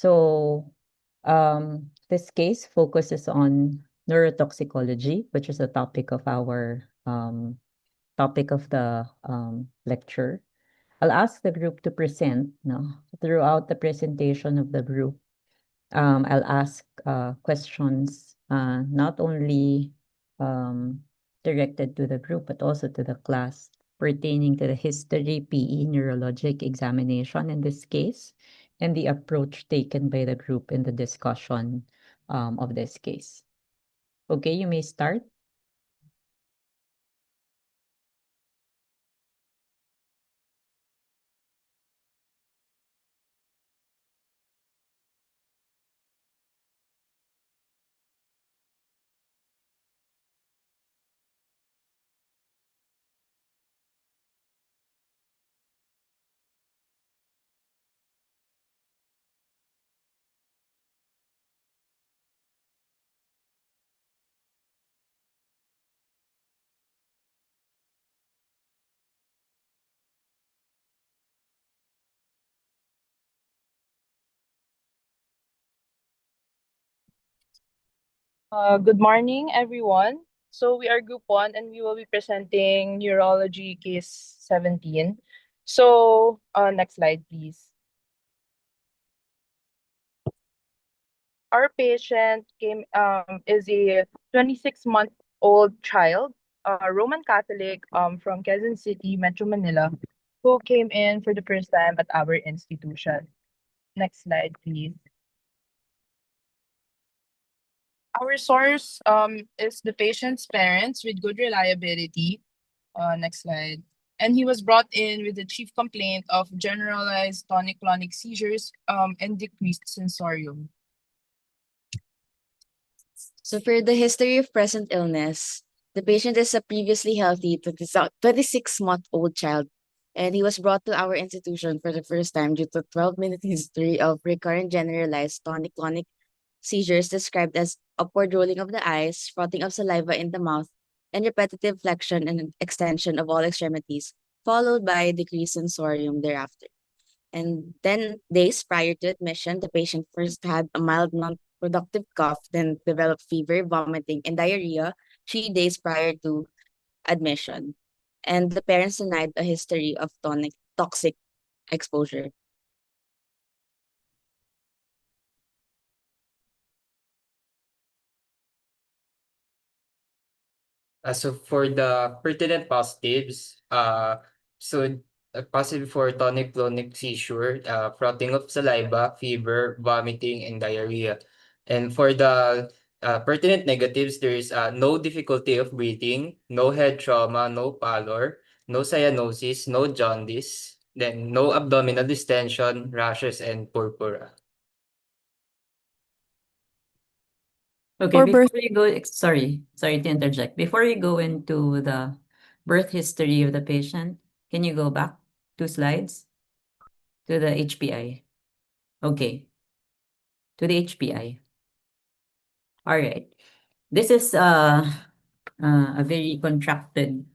So this case focuses on neurotoxicology, which is the topic of our topic of the lecture. I'll ask the group to present. No, throughout the presentation of the group, I'll ask questions not only directed to the group but also to the class pertaining to the history, PE, neurologic examination in this case, and the approach taken by the group in the discussion of this case. Okay, you may start. Good morning, everyone. So we are Group 1 and we will be presenting Neurology Case 17. So, next slide, please. Our patient is a 26-month-old child, Roman Catholic from Quezon City, Metro Manila, who came in for the first time at our institution. Next slide, please. Our source is the patient's parents with good reliability. Next slide. And he was brought in with the chief complaint of generalized tonic-clonic seizures and decreased sensorium. So for the history of present illness, the patient is a previously healthy 26-month-old child, and he was brought to our institution for the first time due to 12-minute history of recurrent generalized tonic-clonic seizures described as upward rolling of the eyes, frothing of saliva in the mouth, and repetitive flexion and extension of all extremities, followed by decreased sensorium thereafter. And 10 days prior to admission, the patient first had a mild non-productive cough, then developed fever, vomiting, and diarrhea 3 days prior to admission. And the parents denied a history of toxic exposure. So for the pertinent positives, positive for tonic-clonic seizure, frothing of saliva, fever, vomiting, and diarrhea. And for the pertinent negatives, there is no difficulty of breathing, no head trauma, no pallor, no cyanosis, no jaundice, then no abdominal distension, rashes, and purpura. Okay, For before birth, you go, sorry to interject. Before you go into the birth history of the patient, can you go back 2 slides to the HPI? Okay, to the HPI. All right. This is a very contracted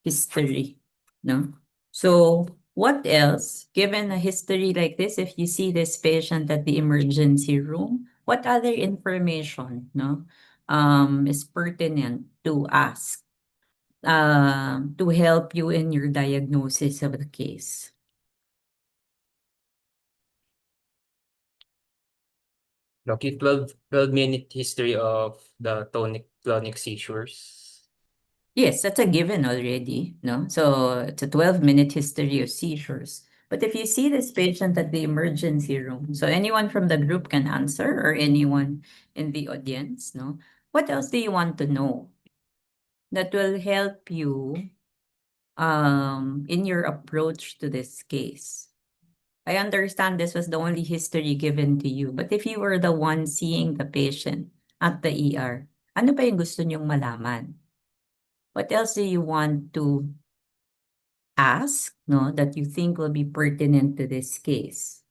history, no? So what else, given a history like this, if you see this patient at the emergency room, what other information, no, is pertinent to ask to help you in your diagnosis of the case? Okay, 12-minute history of the tonic-clonic seizures. Yes, that's a given already, no? So it's a 12-minute history of seizures. But if you see this patient at the emergency room, so anyone from the group can answer or anyone in the audience, no? What else do you want to know that will help you in your approach to this case? I understand this was the only history given to you, but if you were the one seeing the patient at the ER, ano pa yung gusto niyong malaman? What else do you want to ask, no, that you think will be pertinent to this case?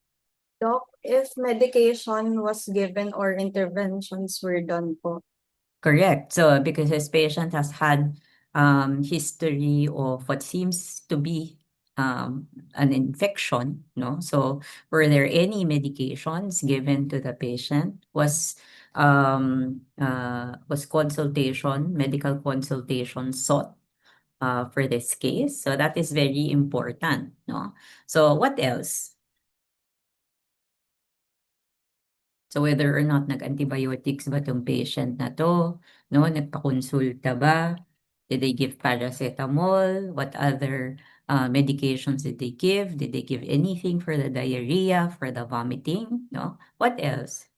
Doc, if medication was given or interventions were done po. Correct. So because this patient has had history of what seems to be an infection, no? So were there any medications given to the patient? Was medical consultation sought for this case? So that is very important, no? So what else? So whether or not nag-antibiotics ba tong patient na to, no? Nagpakonsulta ba? Did they give paracetamol? What other medications did they give? Did they give anything for the diarrhea, for the vomiting? No? What else?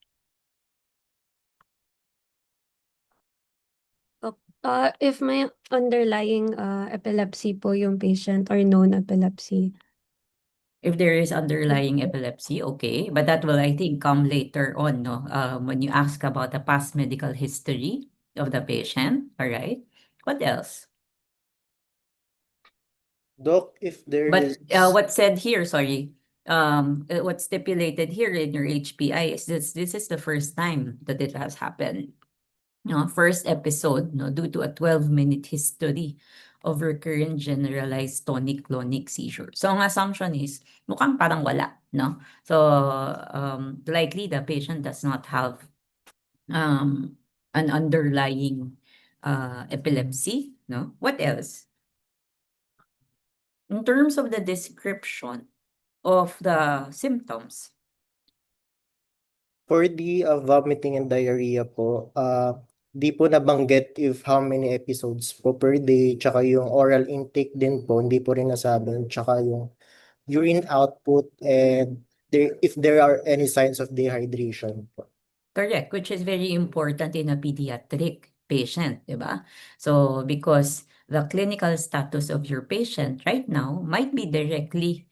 If may underlying epilepsy po yung patient or known epilepsy. If there is underlying epilepsy, okay. But that will, I think, come later on, no? When you ask about the past medical history of the patient, all right? What else? Doc, if there But is what's said here, sorry, what's stipulated here in your HPI is this is the first time that it has happened. No, first episode, no, due to a 12-minute history of recurrent generalized tonic-clonic seizure. So ang assumption is mukhang parang wala, no? So likely the patient does not have an underlying epilepsy, no? What else? In terms of the description of the symptoms, for the vomiting and diarrhea po, di po nabanggit if how many episodes po per day, tsaka yung oral intake din po, hindi po rin nasabi, tsaka yung urine output and if there are any signs of dehydration po. correct, which is very important in a pediatric patient, diba? So because the clinical status of your patient right now might be directly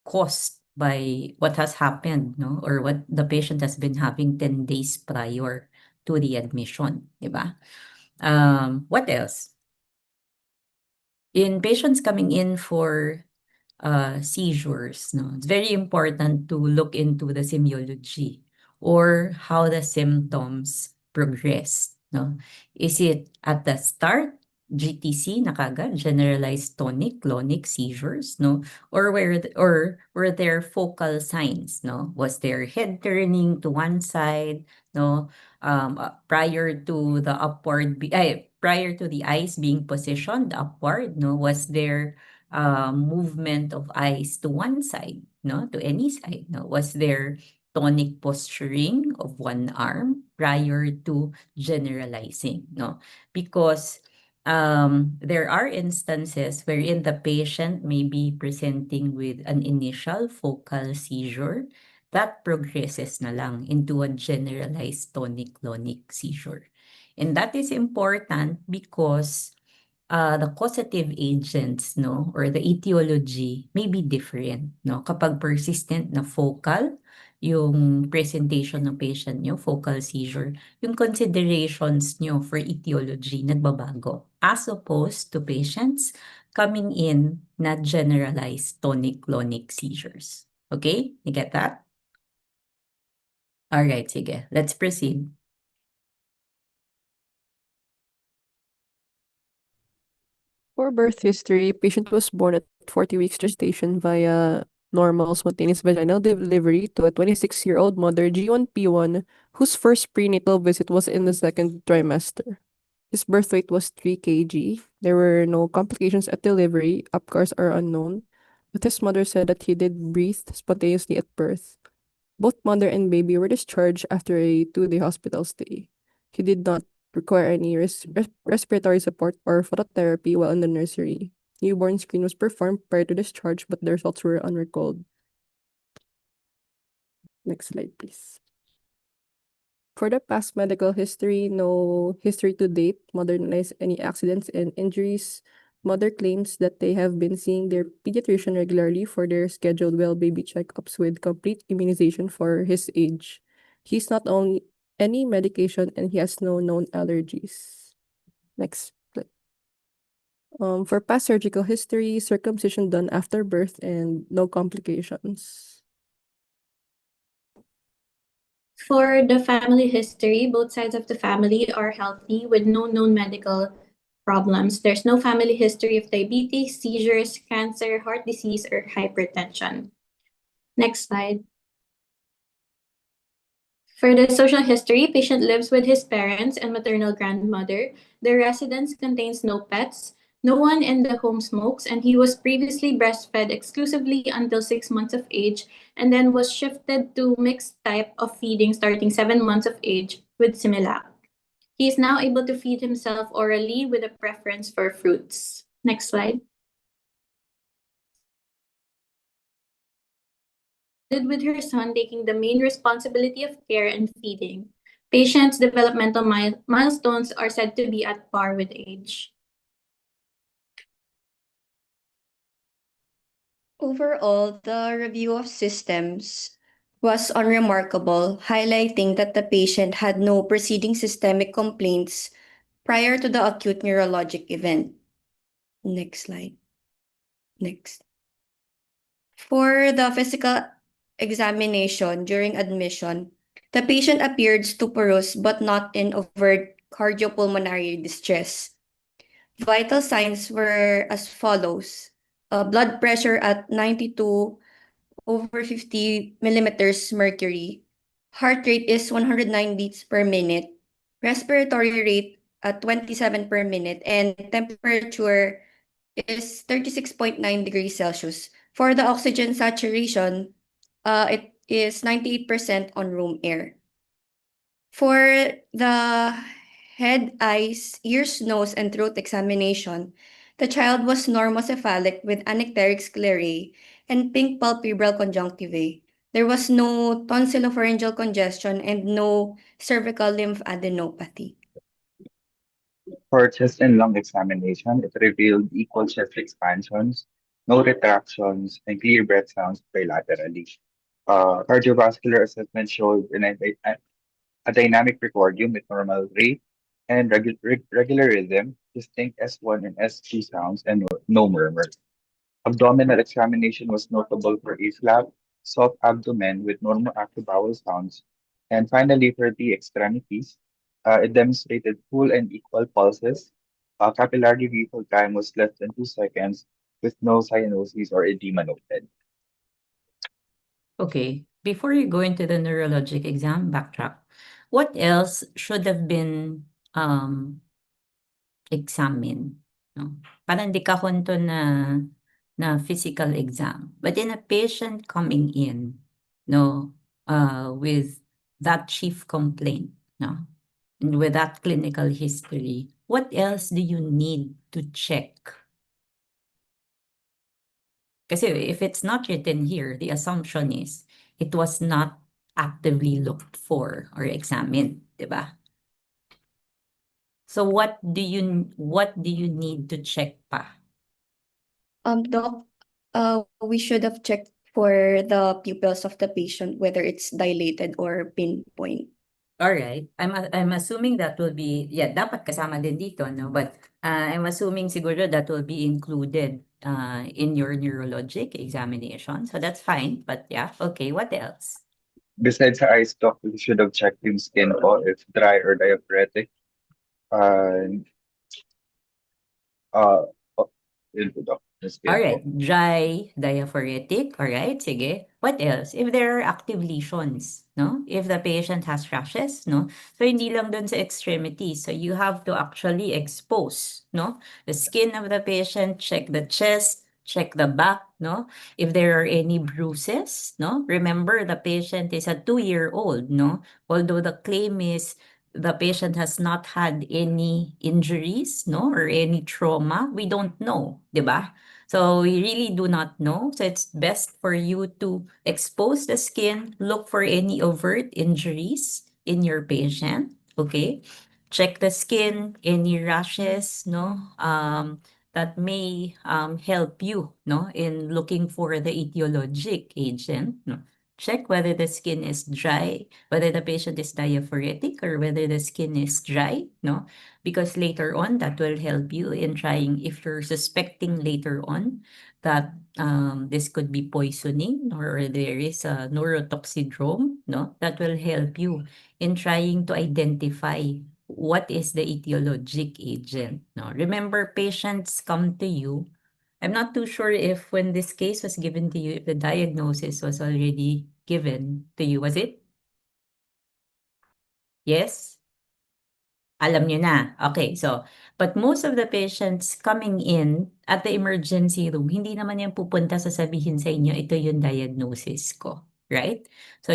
caused by what has happened, no? Or what the patient has been having 10 days prior to the admission, diba? What else? In patients coming in for seizures, no, it's very important to look into the semiology or how the symptoms progress, no? Is it at the start, GTC na kagad, generalized tonic-clonic seizures, no? Or were there focal signs, no? Was there head turning to one side, no? Prior to the prior to the eyes being positioned upward, no? Was there movement of eyes to one side, no? To any side, no? Was there tonic posturing of one arm prior to generalizing, no? Because there are instances wherein the patient may be presenting with an initial focal seizure that progresses na lang into a generalized tonic-clonic seizure. And that is important because the causative agents, no, or the etiology may be different, no? Kapag persistent na focal, yung presentation ng patient nyo, focal seizure, yung considerations nyo for etiology nagbabago as opposed to patients coming in na generalized tonic-clonic seizures. Okay? You get that? All right, sige. Let's proceed. For birth history, patient was born at 40 weeks gestation via normal spontaneous vaginal delivery to a 26-year-old mother, G1P1, whose first prenatal visit was in the second trimester. His birth weight was 3 kg. There were no complications at delivery. UPCARs are unknown, but his mother said that he did breathe spontaneously at birth. Both mother and baby were discharged after a 2-day hospital stay. He did not require any respiratory support or phototherapy while in the nursery. Newborn screen was performed prior to discharge, but the results were unrecalled. Next slide, please. For the past medical history, no history to date. Mother denies any accidents and injuries. Mother claims that they have been seeing their pediatrician regularly for their scheduled well baby checkups with complete immunization for his age. He's not on any medication and he has no known allergies. Next slide. For past surgical history, circumcision done after birth and no complications. For the family history, both sides of the family are healthy with no known medical problems. There's no family history of diabetes, seizures, cancer, heart disease, or hypertension. Next slide. For the social history, patient lives with his parents and maternal grandmother. The residence contains no pets. No one in the home smokes, and he was previously breastfed exclusively until 6 months of age, and then was shifted to mixed type of feeding starting 7 months of age with Similac. He is now able to feed himself orally with a preference for fruits. Next slide. With her son taking the main responsibility of care and feeding. Patient's developmental milestones are said to be at par with age. Overall, the review of systems was unremarkable, highlighting that the patient had no preceding systemic complaints prior to the acute neurologic event. Next slide. Next. For the physical examination during admission, the patient appeared stuporous but not in overt cardiopulmonary distress. Vital signs were as follows. Blood pressure at 92/50 millimeters mercury. Heart rate is 109 beats per minute. Respiratory rate at 27 per minute. And temperature is 36.9 degrees Celsius. For the oxygen saturation, it is 98% on room air. For the head, eyes, ears, nose, and throat examination, the child was normocephalic with anicteric sclerae and pink palpebral conjunctivae. There was no tonsillopharyngeal congestion and no cervical lymphadenopathy. For chest and lung examination, it revealed equal chest expansions, no retractions, and clear breath sounds bilaterally. Cardiovascular assessment showed a dynamic precordium with normal rate and regular rhythm, distinct S1 and S2 sounds, and no murmur. Abdominal examination was notable for a flat, soft abdomen with normal active bowel sounds. And finally, for the extremities, it demonstrated full and equal pulses. Capillary refill time was less than 2 seconds, with no cyanosis or edema noted. Okay, before you go into the neurologic exam, backtrack. What else should have been examined? No? Parang di ka hunto na physical exam. But in a patient coming in, no, with that chief complaint, no, and with that clinical history, what else do you need to check? Kasi if it's not written here, the assumption is it was not actively looked for or examined, di ba? So what do you need to check pa? Doc, we should have checked for the pupils of the patient, whether it's dilated or pinpoint. All right. I'm assuming that will be, yeah, dapat kasama din dito, no? But I'm assuming siguro that will be included in your neurologic examination. So that's fine. But yeah, okay, what else? Besides the eye stock, we should have checked yung skin po if dry or diaphoretic. And yun po, Doc, yung skin All po. right, dry, diaphoretic. All right, sige. What else? If there are active lesions, no? If the patient has rashes, no? So hindi lang dun sa extremities. So you have to actually expose, no? The skin of the patient, check the chest, check the back, no? If there are any bruises, no? Remember, the patient is a 2-year-old, no? Although the claim is the patient has not had any injuries, no? Or any trauma, we don't know, di ba? So we really do not know. So it's best for you to expose the skin, look for any overt injuries in your patient, okay? Check the skin, any rashes, no? That may help you, no? In looking for the etiologic agent, no? Check whether the skin is dry, whether the patient is diaphoretic or whether the skin is dry, no? Because later on, that will help you in trying, if you're suspecting later on that this could be poisoning or there is a neurotoxidrome, no? That will help you in trying to identify what is the etiologic agent. No, remember, patients come to you. I'm not too sure if when this case was given to you, if the diagnosis was already given to you. Was it? Yes? Alam nyo na. Okay, so, but most of the patients coming in at the emergency room, hindi naman yan pupunta sasabihin sa inyo, ito yung diagnosis ko. Right? So,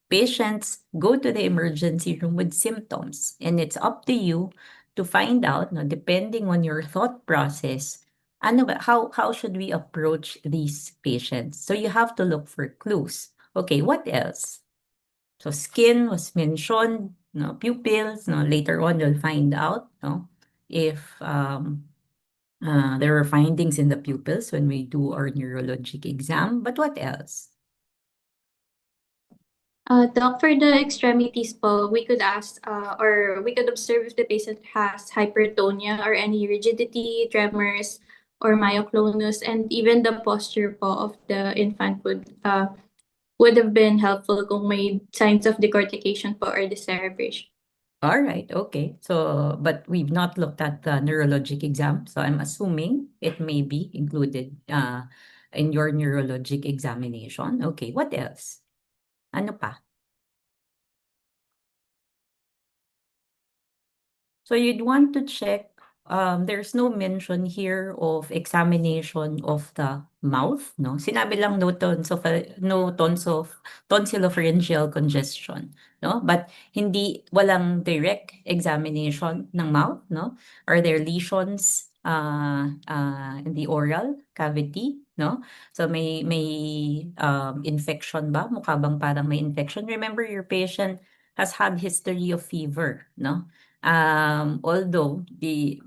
patients go to the emergency room with symptoms, and it's up to you to find out, no, depending on your thought process, how should we approach these patients? So, you have to look for clues. Okay, what else? So skin was mentioned, no, pupils, no, later on you'll find out, no, if there are findings in the pupils when we do our neurologic exam. But what else? Doc, for the extremities po, we could ask or we could observe if the patient has hypertonia or any rigidity, tremors, or myoclonus, and even the posture po of the infant would have been helpful kung may signs of decortication po or decerebration. All right, okay. So, but we've not looked at the neurologic exam, so I'm assuming it may be included in your neurologic examination. Okay, what else? Ano pa? So you'd want to check, there's no mention here of examination of the mouth, no? Sinabi lang no tonsillopharyngeal congestion, no? But walang direct examination ng mouth, no? Are there lesions in the oral cavity, no? So may infection ba? Mukha bang parang may infection? Remember, your patient has had history of fever, no? Although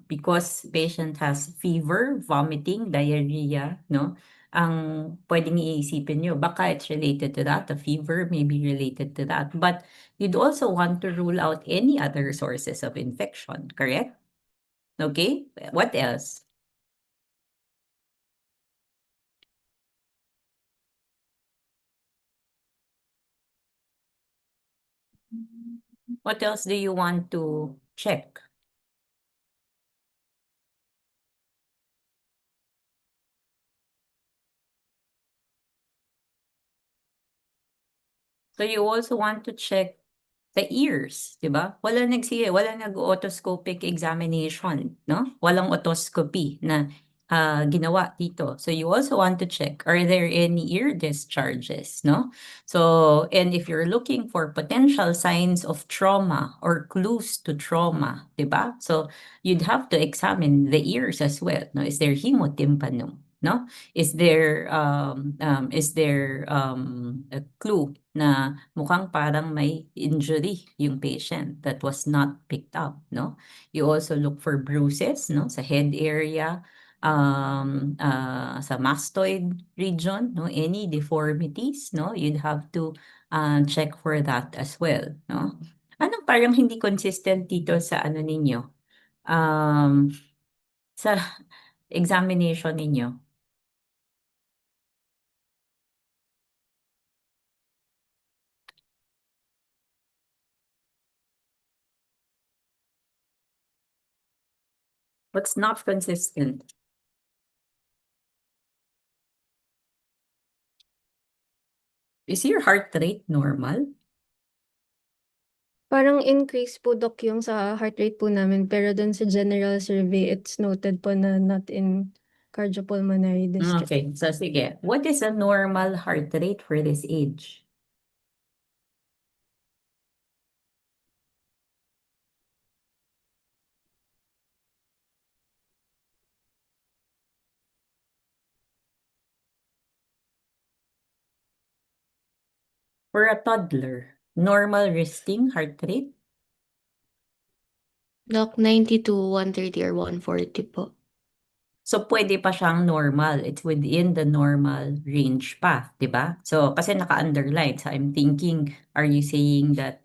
because patient has fever, vomiting, diarrhea, no? Ang pwedeng iisipin nyo, baka it's related to that. The fever may be related to that. But you'd also want to rule out any other sources of infection, correct? Okay, what else? What else do you want to check? So you also want to check the ears, di ba? Wala nag-otoscopic examination, no? Walang otoscopy na ginawa dito. So you also want to check, are there any ear discharges, no? So, and if you're looking for potential signs of trauma or clues to trauma, di ba? So you'd have to examine the ears as well, no? Is there hemotympanum, no? Is there a clue na mukhang parang may injury yung patient that was not picked up, no? You also look for bruises, no? Sa head area, sa mastoid region, no? Any deformities, no? You'd have to check for that as well, no? Anong parang hindi consistent dito sa ano ninyo? Sa examination ninyo? What's not consistent? Is your heart rate normal? Parang increase po, Doc, yung sa heart rate po namin. Pero dun sa general survey, it's noted po na not in cardiopulmonary distress. Okay, so sige. What is a normal heart rate for this age? For a toddler, normal resting heart rate? Doc, 90 to 130 or 140 po. So, pwede pa siyang normal. It's within the normal range pa, di ba? So, kasi naka-underline. So, I'm thinking, are you saying that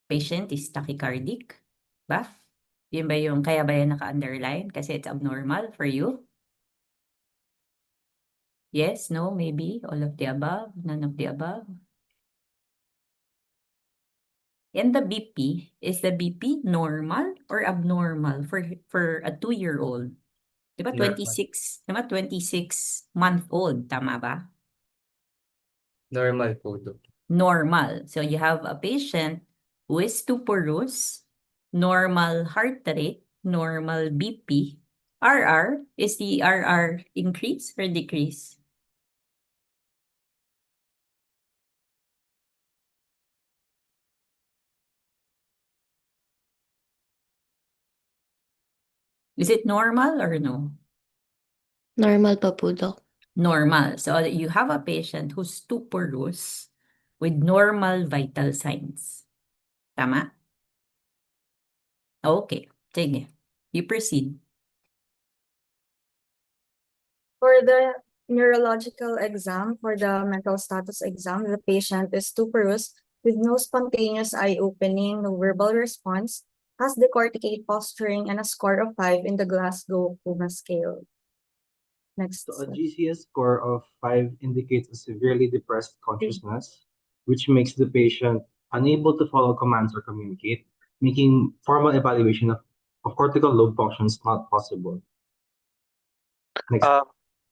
patient is tachycardic? Ba? Yun ba yung, kaya ba yan naka-underline? Kasi it's abnormal for you? Yes, no, maybe, all of the above, none of the above. And the BP, is the BP normal or abnormal for a 2-year-old? Diba Normal. 26-month-old, tama ba? Normal po, Doc. Normal. So you have a patient who is stuporous, normal heart rate, normal BP. RR, is the RR increase or decrease? Is it normal or no? Normal pa po, Doc. Normal. So you have a patient who's stuporous with normal vital signs. Tama? Okay. Sige. You proceed. For the neurological exam, for the mental status exam, the patient is stuporous with no spontaneous eye opening, no verbal response, has decorticate posturing, and a score of 5 in the Glasgow Coma scale. Next So a slide. GCS score of 5 indicates a severely depressed consciousness, which makes the patient unable to follow commands or communicate, making formal evaluation of cortical lobe functions not possible. Next.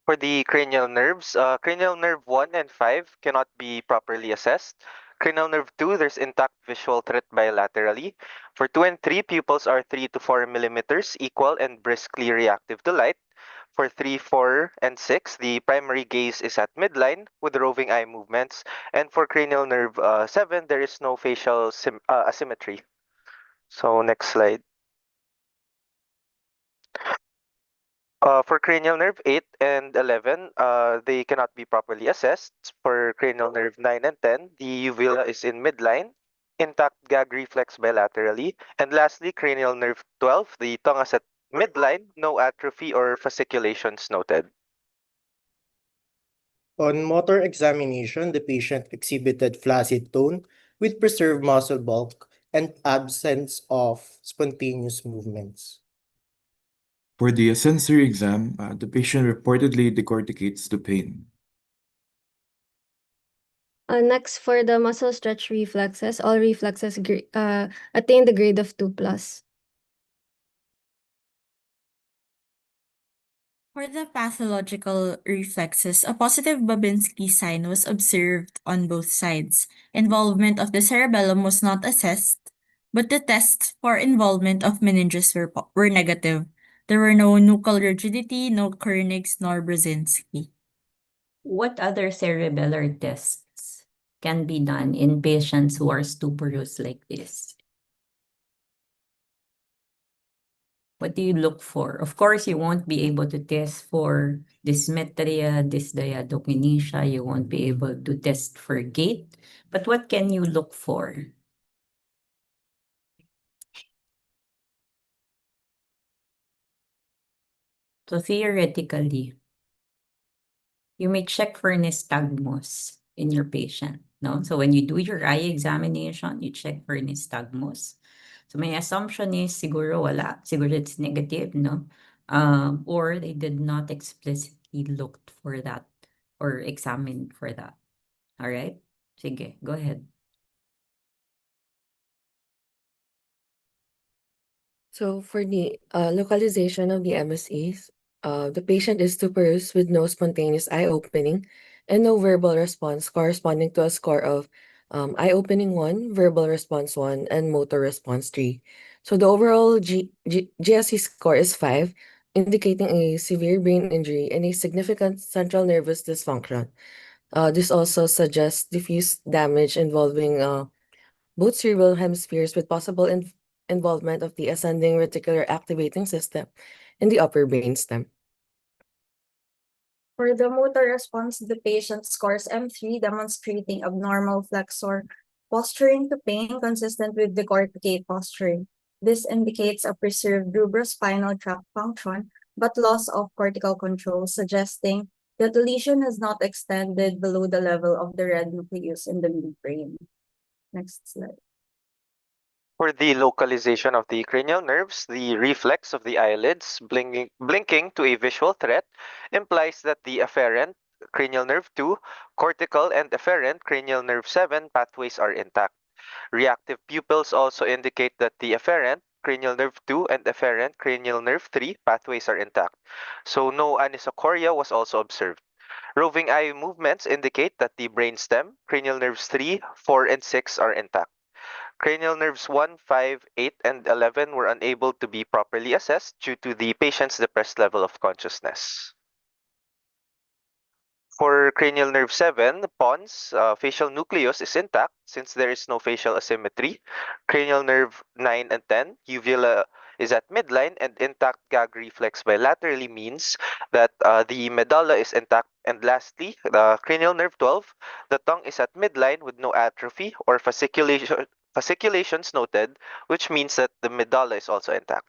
For the cranial nerves, cranial nerve 1 and 5 cannot be properly assessed. Cranial nerve 2, there's intact visual threat bilaterally. For 2 and 3, pupils are 3 to 4 millimeters, equal and briskly reactive to light. For 3, 4, and 6, the primary gaze is at midline with roving eye movements. And for cranial nerve 7, there is no facial asymmetry. So next slide. For cranial nerve 8 and 11, they cannot be properly assessed. For cranial nerve 9 and 10, the uvula is in midline, intact gag reflex bilaterally. And lastly, cranial nerve 12, the tongue is at midline, no atrophy or fasciculations noted. On motor examination, the patient exhibited flaccid tone with preserved muscle bulk and absence of spontaneous movements. For the sensory exam, the patient reportedly decorticates to pain. Next, for the muscle stretch reflexes, all reflexes attain the grade of 2+. For the pathological reflexes, a positive Babinski sign was observed on both sides. Involvement of the cerebellum was not assessed, but the tests for involvement of meninges were negative. There were no nuchal rigidity, no Koenig's nor Brzezinski. What other cerebellar tests can be done in patients who are stuporous like this? What do you look for? Of course, you won't be able to test for dysmetria, dysdiadokinesia. You won't be able to test for gait. But what can you look for? So theoretically, you may check for nystagmus in your patient, no? So when you do your eye examination, you check for nystagmus. So my assumption is siguro wala, siguro it's negative, no? Or they did not explicitly look for that or examine for that. All right? Sige, go ahead. So for the localization of the MSEs, the patient is stuporous with no spontaneous eye opening and no verbal response corresponding to a score of eye opening 1, verbal response 1, and motor response 3. So the overall GSE score is 5, indicating a severe brain injury and a significant central nervous dysfunction. This also suggests diffuse damage involving both cerebral hemispheres with possible involvement of the ascending reticular activating system in the upper brainstem. For the motor response, the patient scores M3, demonstrating abnormal flexor posturing to pain consistent with decorticate posturing. This indicates a preserved rubrospinal tract function, but loss of cortical control, suggesting that the lesion has not extended below the level of the red nucleus in the midbrain. Next slide. For the localization of the cranial nerves, the reflex of the eyelids blinking to a visual threat implies that the afferent cranial nerve 2, cortical and efferent cranial nerve 7 pathways are intact. Reactive pupils also indicate that the afferent cranial nerve 2 and afferent cranial nerve 3 pathways are intact. So no anisocoria was also observed. Roving eye movements indicate that the brainstem, cranial nerves 3, 4, and 6 are intact. Cranial nerves 1, 5, 8, and 11 were unable to be properly assessed due to the patient's depressed level of consciousness. For cranial nerve 7, pons, facial nucleus is intact since there is no facial asymmetry. Cranial nerve 9 and 10, uvula is at midline, and intact gag reflex bilaterally means that the medulla is intact. And lastly, the cranial nerve 12, the tongue is at midline with no atrophy or fasciculations noted, which means that the medulla is also intact.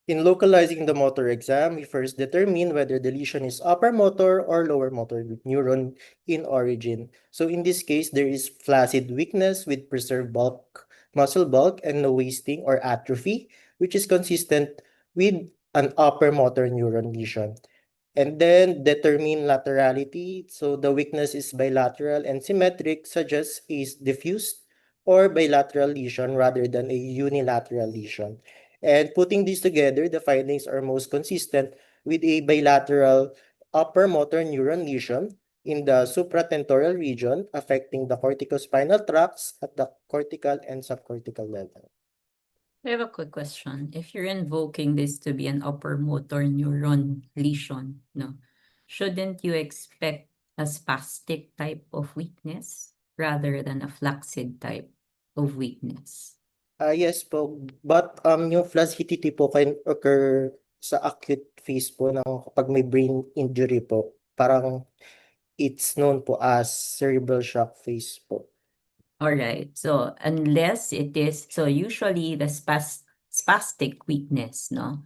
In localizing the motor exam, we first determine whether the lesion is upper motor or lower motor neuron in origin. So in this case, there is flaccid weakness with preserved muscle bulk, and no wasting or atrophy, which is consistent with an upper motor neuron lesion. And then determine laterality. So the weakness is bilateral and symmetric, such as is diffused or bilateral lesion rather than a unilateral lesion. And putting these together, the findings are most consistent with a bilateral upper motor neuron lesion in the supratentorial region affecting the corticospinal tracts at the cortical and subcortical level. I have a quick question. If you're invoking this to be an upper motor neuron lesion, no, shouldn't you expect a spastic type of weakness rather than a flaccid type of weakness? Yes po, but yung flaccidity po can occur sa acute phase po ng kapag may brain injury po. Parang it's known po as cerebral shock phase po. All right. So unless it is, so usually the spastic weakness, no,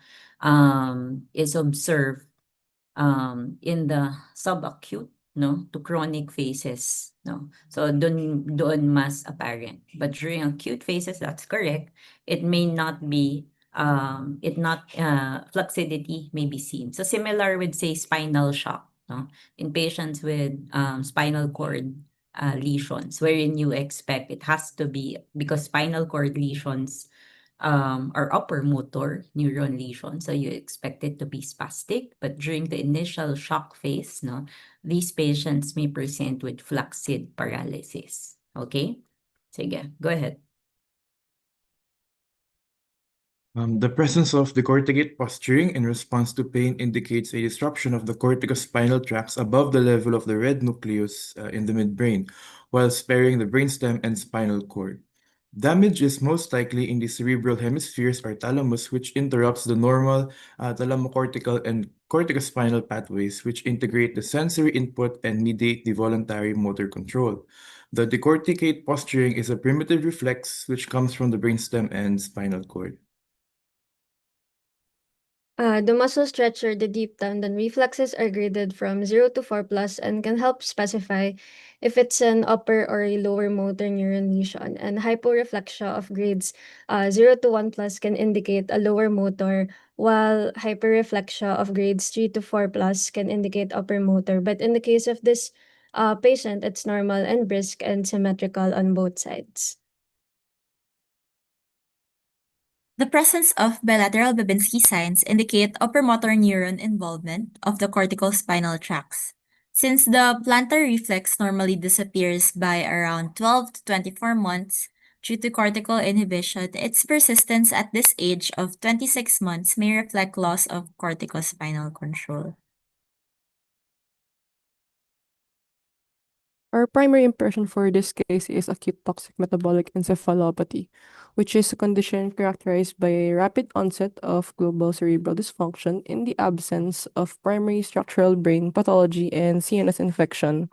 is observed in the subacute, no, to chronic phases, no. So doon mas apparent. But during acute phases, that's correct. It may not be flaccidity may be seen. So similar with say spinal shock, no, in patients with spinal cord lesions, wherein you expect it has to be because spinal cord lesions are upper motor neuron lesions, so you expect it to be spastic. But during the initial shock phase, no, these patients may present with flaccid paralysis. Okay? Sige, go ahead. The presence of decorticate posturing in response to pain indicates a disruption of the corticospinal tracts above the level of the red nucleus in the midbrain, while sparing the brainstem and spinal cord. Damage is most likely in the cerebral hemispheres or thalamus, which interrupts the normal thalamocortical and corticospinal pathways, which integrate the sensory input and mediate the voluntary motor control. The decorticate posturing is a primitive reflex which comes from the brainstem and spinal cord. The muscle stretcher, the deep tendon reflexes are graded from 0 to 4 plus and can help specify if it's an upper or a lower motor neuron lesion. And hyporeflexia of grades 0 to 1 plus can indicate a lower motor, while hyperreflexia of grades 3 to 4 plus can indicate upper motor. But in the case of this patient, it's normal and brisk and symmetrical on both sides. The presence of bilateral Babinski signs indicate upper motor neuron involvement of the cortical spinal tracts. Since the plantar reflex normally disappears by around 12 to 24 months due to cortical inhibition, its persistence at this age of 26 months may reflect loss of corticospinal control. Our primary impression for this case is acute toxic metabolic encephalopathy, which is a condition characterized by a rapid onset of global cerebral dysfunction in the absence of primary structural brain pathology and CNS infection.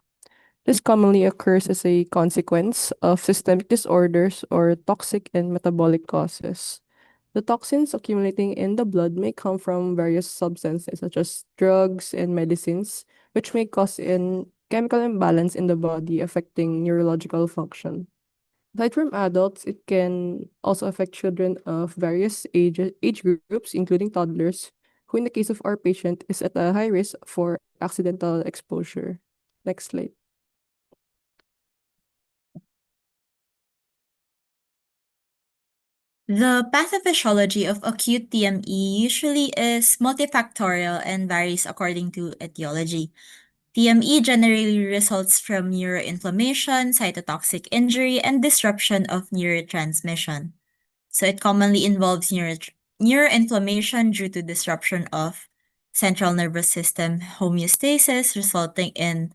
This commonly occurs as a consequence of systemic disorders or toxic and metabolic causes. The toxins accumulating in the blood may come from various substances such as drugs and medicines, which may cause an chemical imbalance in the body affecting neurological function. Aside from adults, it can also affect children of various age groups, including toddlers, who in the case of our patient is at a high risk for accidental exposure. Next slide. The pathophysiology of acute TME usually is multifactorial and varies according to etiology. TME generally results from neuroinflammation, cytotoxic injury, and disruption of neurotransmission. So it commonly involves neuroinflammation due to disruption of central nervous system homeostasis, resulting in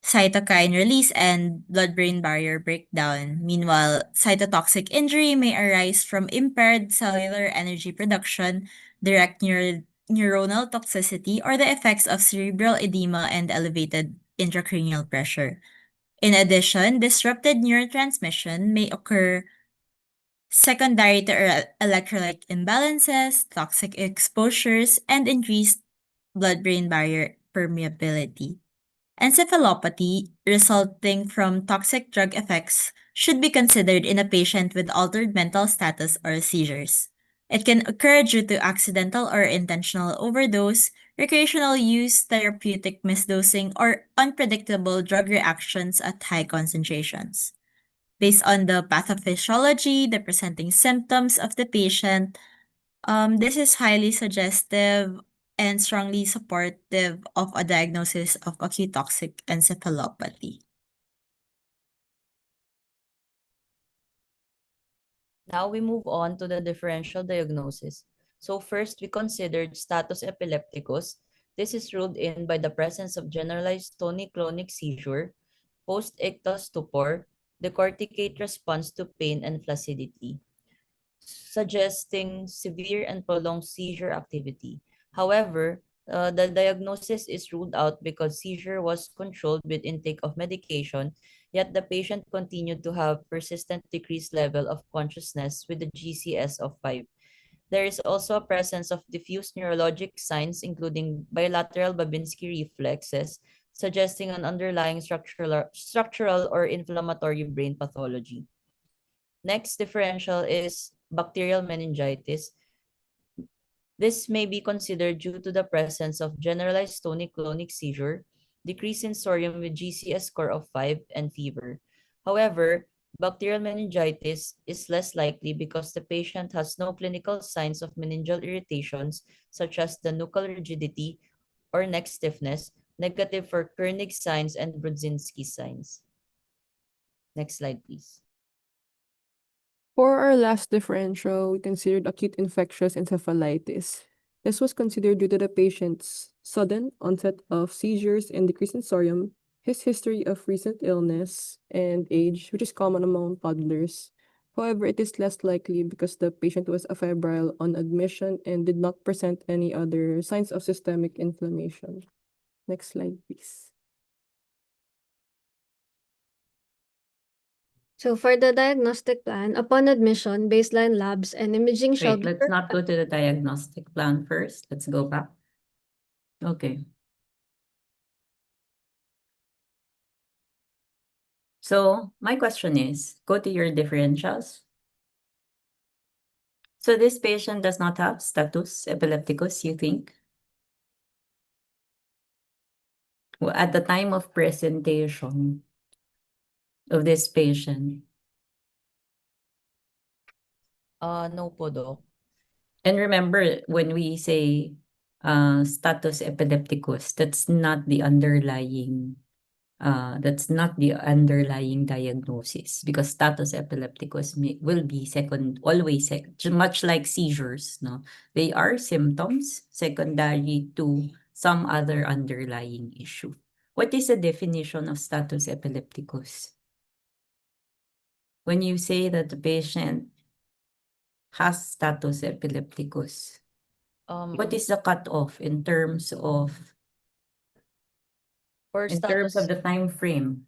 cytokine release and blood-brain barrier breakdown. Meanwhile, cytotoxic injury may arise from impaired cellular energy production, direct neuronal toxicity, or the effects of cerebral edema and elevated intracranial pressure. In addition, disrupted neurotransmission may occur secondary to electrolyte imbalances, toxic exposures, and increased blood-brain barrier permeability. Encephalopathy resulting from toxic drug effects should be considered in a patient with altered mental status or seizures. It can occur due to accidental or intentional overdose, recreational use, therapeutic misdosing, or unpredictable drug reactions at high concentrations. Based on the pathophysiology, the presenting symptoms of the patient, this is highly suggestive and strongly supportive of a diagnosis of acute toxic encephalopathy. Now we move on to the differential diagnosis. So first, we considered status epilepticus. This is ruled in by the presence of generalized tonic-clonic seizure, post-ictal stupor, decorticate response to pain and flaccidity, suggesting severe and prolonged seizure activity. However, the diagnosis is ruled out because seizure was controlled with intake of medication, yet the patient continued to have persistent decreased level of consciousness with the GCS of 5. There is also a presence of diffuse neurologic signs, including bilateral Babinski reflexes, suggesting an underlying structural or inflammatory brain pathology. Next differential is bacterial meningitis. This may be considered due to the presence of generalized tonic-clonic seizure, decrease in sodium with GCS score of 5, and fever. However, bacterial meningitis is less likely because the patient has no clinical signs of meningeal irritations such as the nuchal rigidity or neck stiffness, negative for Kernig signs and Brudzinski signs. Next slide, please. For our last differential, we considered acute infectious encephalitis. This was considered due to the patient's sudden onset of seizures and decrease in sodium, his history of recent illness, and age, which is common among toddlers. However, it is less likely because the patient was afebrile on admission and did not present any other signs of systemic inflammation. Next slide, please. So for the diagnostic plan, upon admission, baseline labs and imaging shall Wait, be let's not go to the diagnostic plan first. Let's go back. Okay. So my question is, go to your differentials. So this patient does not have status epilepticus, you think? Well, at the time of presentation of this patient, No po, Doc. and remember, when we say status epilepticus, that's not the underlying diagnosis, because status epilepticus will be much like seizures, no? They are symptoms secondary to some other underlying issue. What is the definition of status epilepticus? When you say that the patient has status epilepticus, what is the cutoff in terms of the time frame?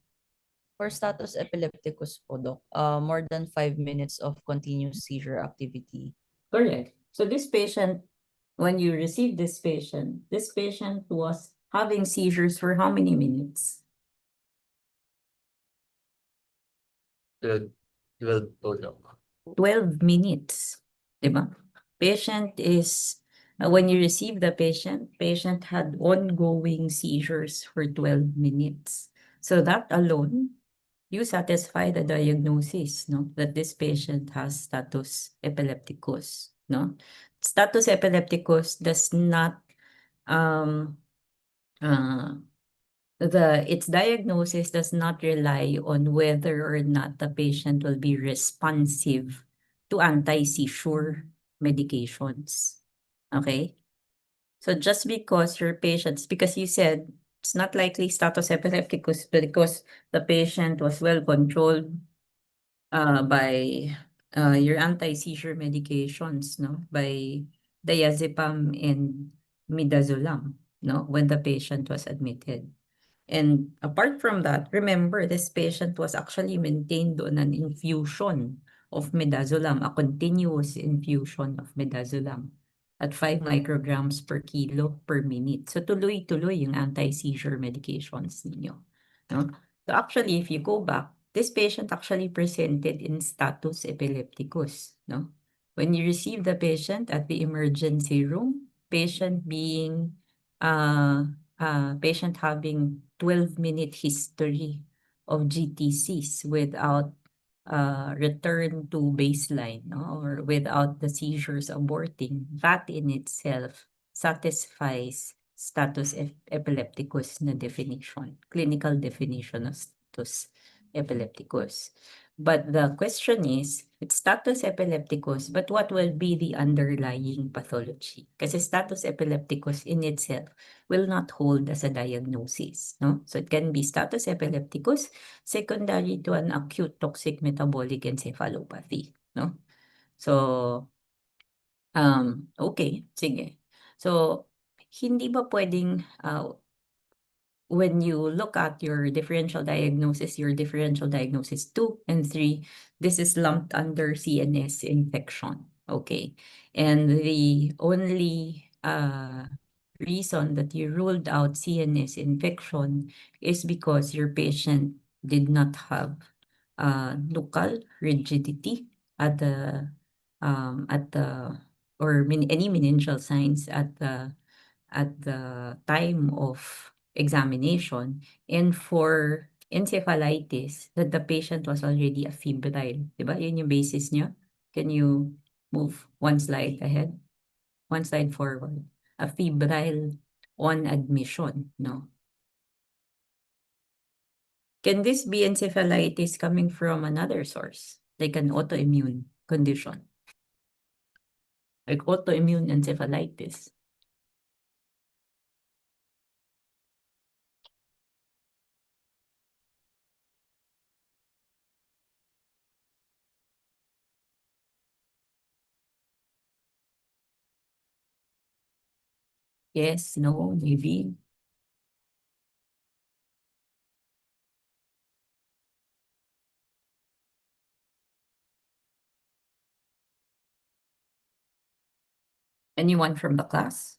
For status epilepticus po, Doc, more than 5 minutes of continuous seizure activity. Correct. So this patient, when you receive this patient was having seizures for how many minutes? 12 po. 12 minutes, diba? When you receive the patient had ongoing seizures for 12 minutes. So that alone you satisfy the diagnosis, no, that this patient has status epilepticus, no? Status epilepticus does not its diagnosis does not rely on whether or not the patient will be responsive to anti-seizure medications. Okay? So just because your patients, because you said it's not likely status epilepticus because the patient was well controlled by your anti-seizure medications, no? By diazepam and midazolam, no? When the patient was admitted. And apart from that, remember, this patient was actually maintained on an infusion of midazolam, a continuous infusion of midazolam at 5 micrograms per kilo per minute. So tuloy-tuloy yung anti-seizure medications ninyo. No? So actually, if you go back, this patient actually presented in status epilepticus. No? When you receive the patient at the emergency room, patient being patient having 12-minute history of GTCs without return to baseline, no? Or without the seizures aborting, that in itself satisfies status epilepticus na definition, clinical definition of status epilepticus. But the question is, it's status epilepticus, but what will be the underlying pathology? Kasi status epilepticus in itself will not hold as a diagnosis, no? So it can be status epilepticus secondary to an acute toxic metabolic encephalopathy, no? So, okay, sige. So, hindi ba pwedeng when you look at your differential diagnosis 2 and 3, this is lumped under CNS infection. Okay. And the only reason that you ruled out CNS infection is because your patient did not have nuchal rigidity at the any meningeal signs at the time of examination, and for encephalitis that the patient was already afebrile. Diba? Yun yung basis niya. Can you move one slide ahead? One slide forward. Afebrile on admission, no? Can this be encephalitis coming from another source, like an autoimmune condition? Like autoimmune encephalitis. Yes, no, maybe. Anyone from the class?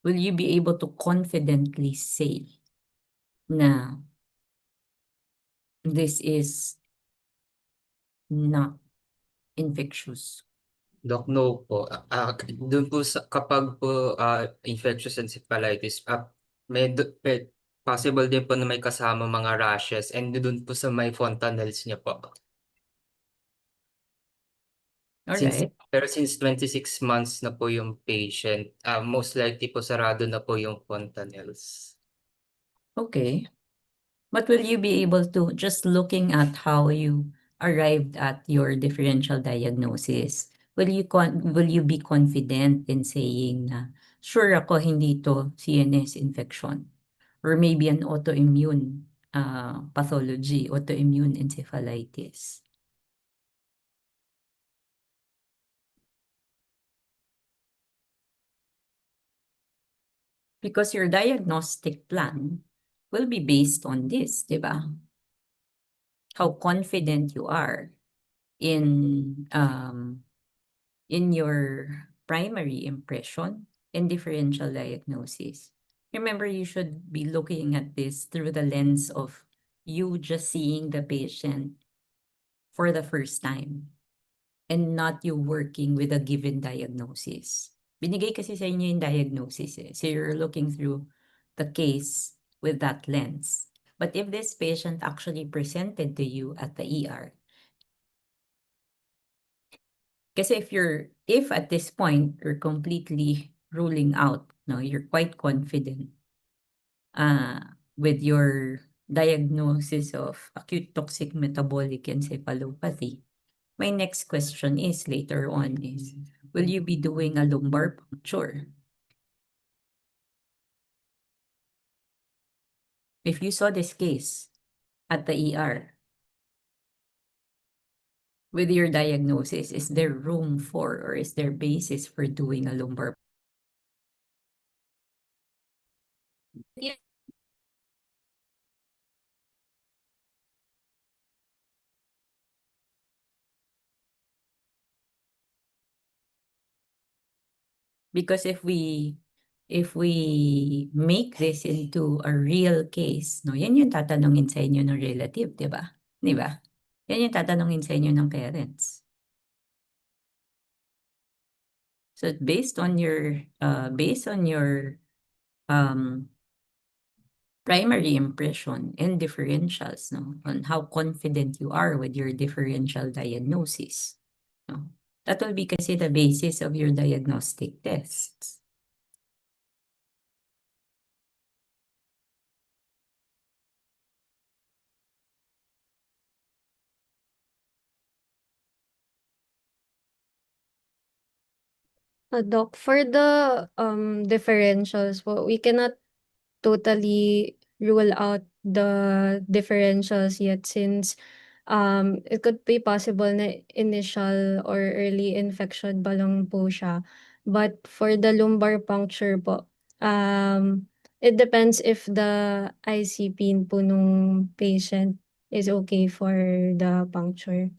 Will you be able to confidently say na this is not infectious? Doc, no po. Doon po kapag po infectious encephalitis, possible din po na may kasama mga rashes, and doon po sa may fontanelles niya po. Alright. Pero since 26 months na po yung patient, most likely po sarado na po yung fontanelles. Okay. But will you be able to, just looking at how you arrived at your differential diagnosis, will you be confident in saying na sure ako hindi to CNS infection or maybe an autoimmune pathology, autoimmune encephalitis? Because your diagnostic plan will be based on this, di ba? How confident you are in your primary impression and differential diagnosis. Remember, you should be looking at this through the lens of you just seeing the patient for the first time and not you working with a given diagnosis. Binigay kasi sa inyo yung diagnosis eh. So you're looking through the case with that lens. But if this patient actually presented to you at the ER, kasi if at this point you're completely ruling out, no, you're quite confident with your diagnosis of acute toxic metabolic encephalopathy, my next question is later on is, will you be doing a lumbar puncture? If you saw this case at the ER, with your diagnosis, is there room for or is there basis for doing a lumbar? Because if we make this into a real case, no, yan yung tatanungin sa inyo ng relative, di ba? Di ba? Yan yung tatanungin sa inyo ng parents. So based on your primary impression and differentials, no, on how confident you are with your differential diagnosis, no, that will be kasi the basis of your diagnostic tests. Doc, for the differentials po, we cannot totally rule out the differentials yet since it could be possible na initial or early infection pa lang po siya. But for the lumbar puncture po, it depends if the ICP po nung patient is okay for the puncture.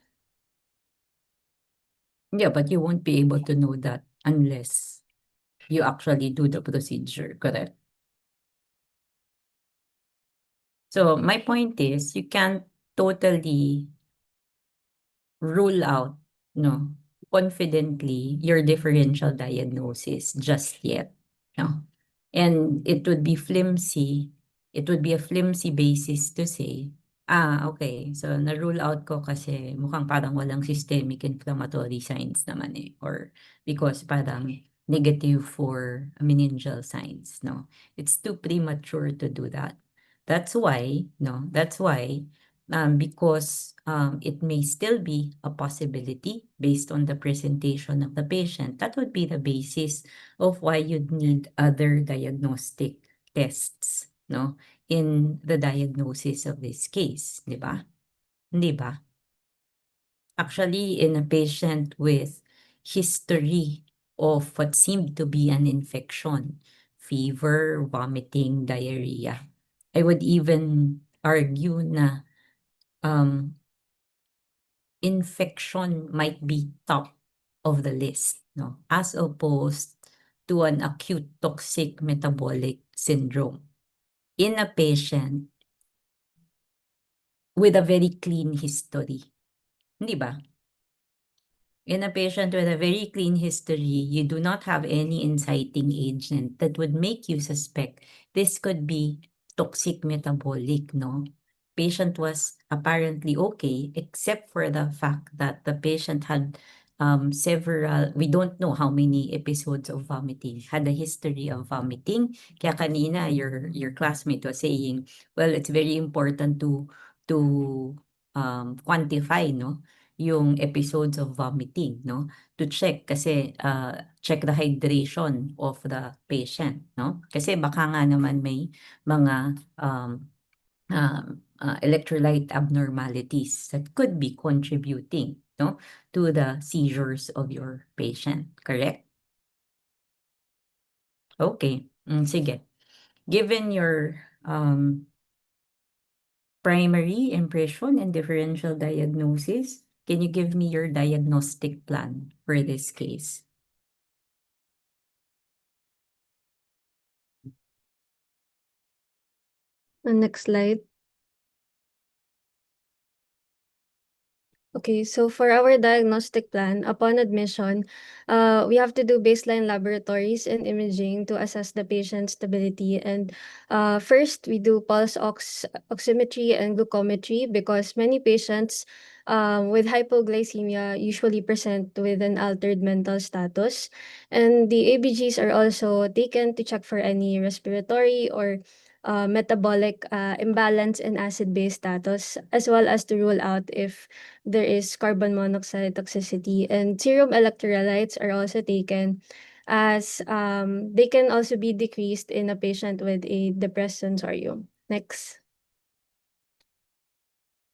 Yeah, but you won't be able to know that unless you actually do the procedure, correct? So my point is, you can't totally rule out, no, confidently your differential diagnosis just yet, no? And it would be a flimsy basis to say, okay, so na-rule out ko kasi mukhang parang walang systemic inflammatory signs naman eh, or because parang negative for meningeal signs, no? It's too premature to do that. That's why, because it may still be a possibility based on the presentation of the patient, that would be the basis of why you'd need other diagnostic tests, no, in the diagnosis of this case, di ba? Di ba? Actually, in a patient with history of what seemed to be an infection, fever, vomiting, diarrhea, I would even argue na infection might be top of the list, no, as opposed to an acute toxic metabolic syndrome in a patient with a very clean history. Hindi ba? In a patient with a very clean history, you do not have any inciting agent that would make you suspect this could be toxic metabolic, no? Patient was apparently okay, except for the fact that the patient had several, we don't know how many episodes of vomiting, had a history of vomiting. Kaya kanina, your classmate was saying, well, it's very important to quantify, no, yung episodes of vomiting, no, to check kasi check the hydration of the patient, no, kasi baka nga naman may mga electrolyte abnormalities that could be contributing, no, to the seizures of your patient, correct? Okay, sige. Given your primary impression and differential diagnosis, can you give me your diagnostic plan for this case? The next slide. Okay, so for our diagnostic plan, upon admission, we have to do baseline laboratories and imaging to assess the patient's stability. And first, we do pulse oximetry and glucometry because many patients with hypoglycemia usually present with an altered mental status. And the ABGs are also taken to check for any respiratory or metabolic imbalance in acid-base status, as well as to rule out if there is carbon monoxide toxicity, and serum electrolytes are also taken as they can also be decreased in a patient with a depressed sensorium. Next.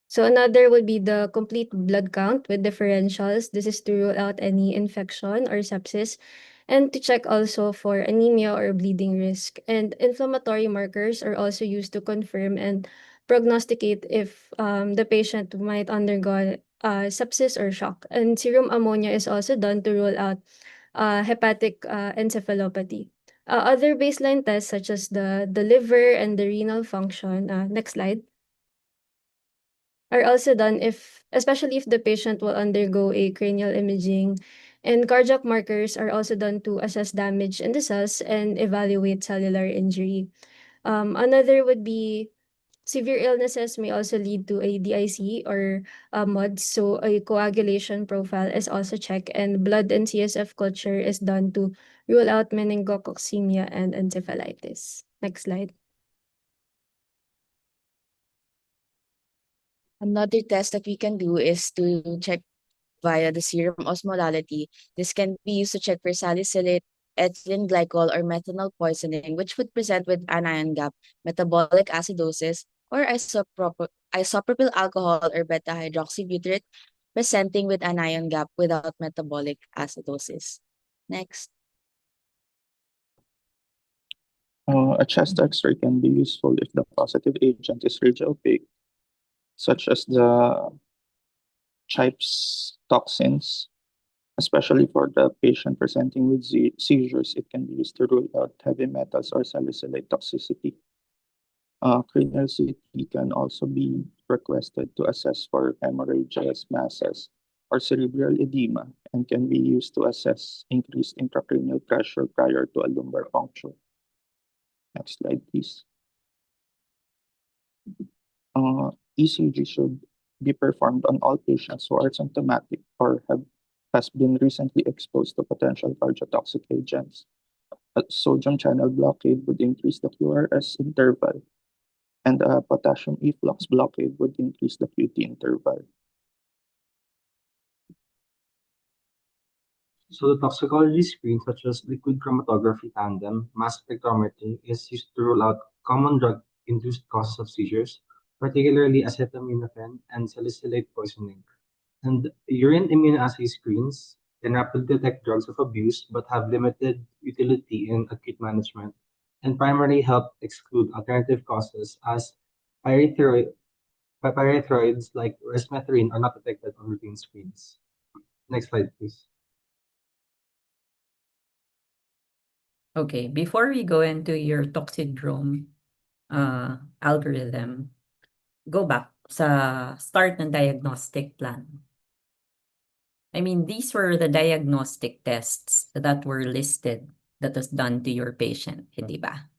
So another would be the complete blood count with differentials. This is to rule out any infection or sepsis and to check also for anemia or bleeding risk. And inflammatory markers are also used to confirm and prognosticate if the patient might undergo sepsis or shock. And serum ammonia is also done to rule out hepatic encephalopathy. Other baseline tests such as the liver and the renal function, next slide, are also done especially if the patient will undergo a cranial imaging, and cardiac markers are also done to assess damage in the cells and evaluate cellular injury. Another would be severe illnesses may also lead to a DIC or MUDS, so a coagulation profile is also checked, and blood and CSF culture is done to rule out meningococcemia and encephalitis. Next slide. Another test that we can do is to check via the serum osmolality. This can be used to check for salicylate, ethylene glycol, or methanol poisoning, which would present with anion gap, metabolic acidosis, or isopropyl alcohol or beta-hydroxybutyrate presenting with anion gap without metabolic acidosis. Next. A chest X-ray can be useful if the positive agent is radiopaque, such as the CHIPS toxins. Especially for the patient presenting with seizures, it can be used to rule out heavy metals or salicylate toxicity. Cranial CT can also be requested to assess for hemorrhages, masses, or cerebral edema, and can be used to assess increased intracranial pressure prior to a lumbar puncture. Next slide, please. ECG should be performed on all patients who are symptomatic or has been recently exposed to potential cardiotoxic agents. A sodium channel blockade would increase the QRS interval, and a potassium efflux blockade would increase the QT interval. So the toxicology screen, such as liquid chromatography tandem, mass spectrometry, is used to rule out common drug-induced causes of seizures, particularly acetaminophen and salicylate poisoning. And urine immunoassay screens can rapidly detect drugs of abuse but have limited utility in acute management and primarily help exclude alternative causes as pyrethroids like resmetirom are not detected on routine screens. Next slide, please. Okay, before we go into your Toxidrome algorithm, go back sa start ng diagnostic plan. I mean, these were the diagnostic tests that were listed that was done to your patient, hindi ba?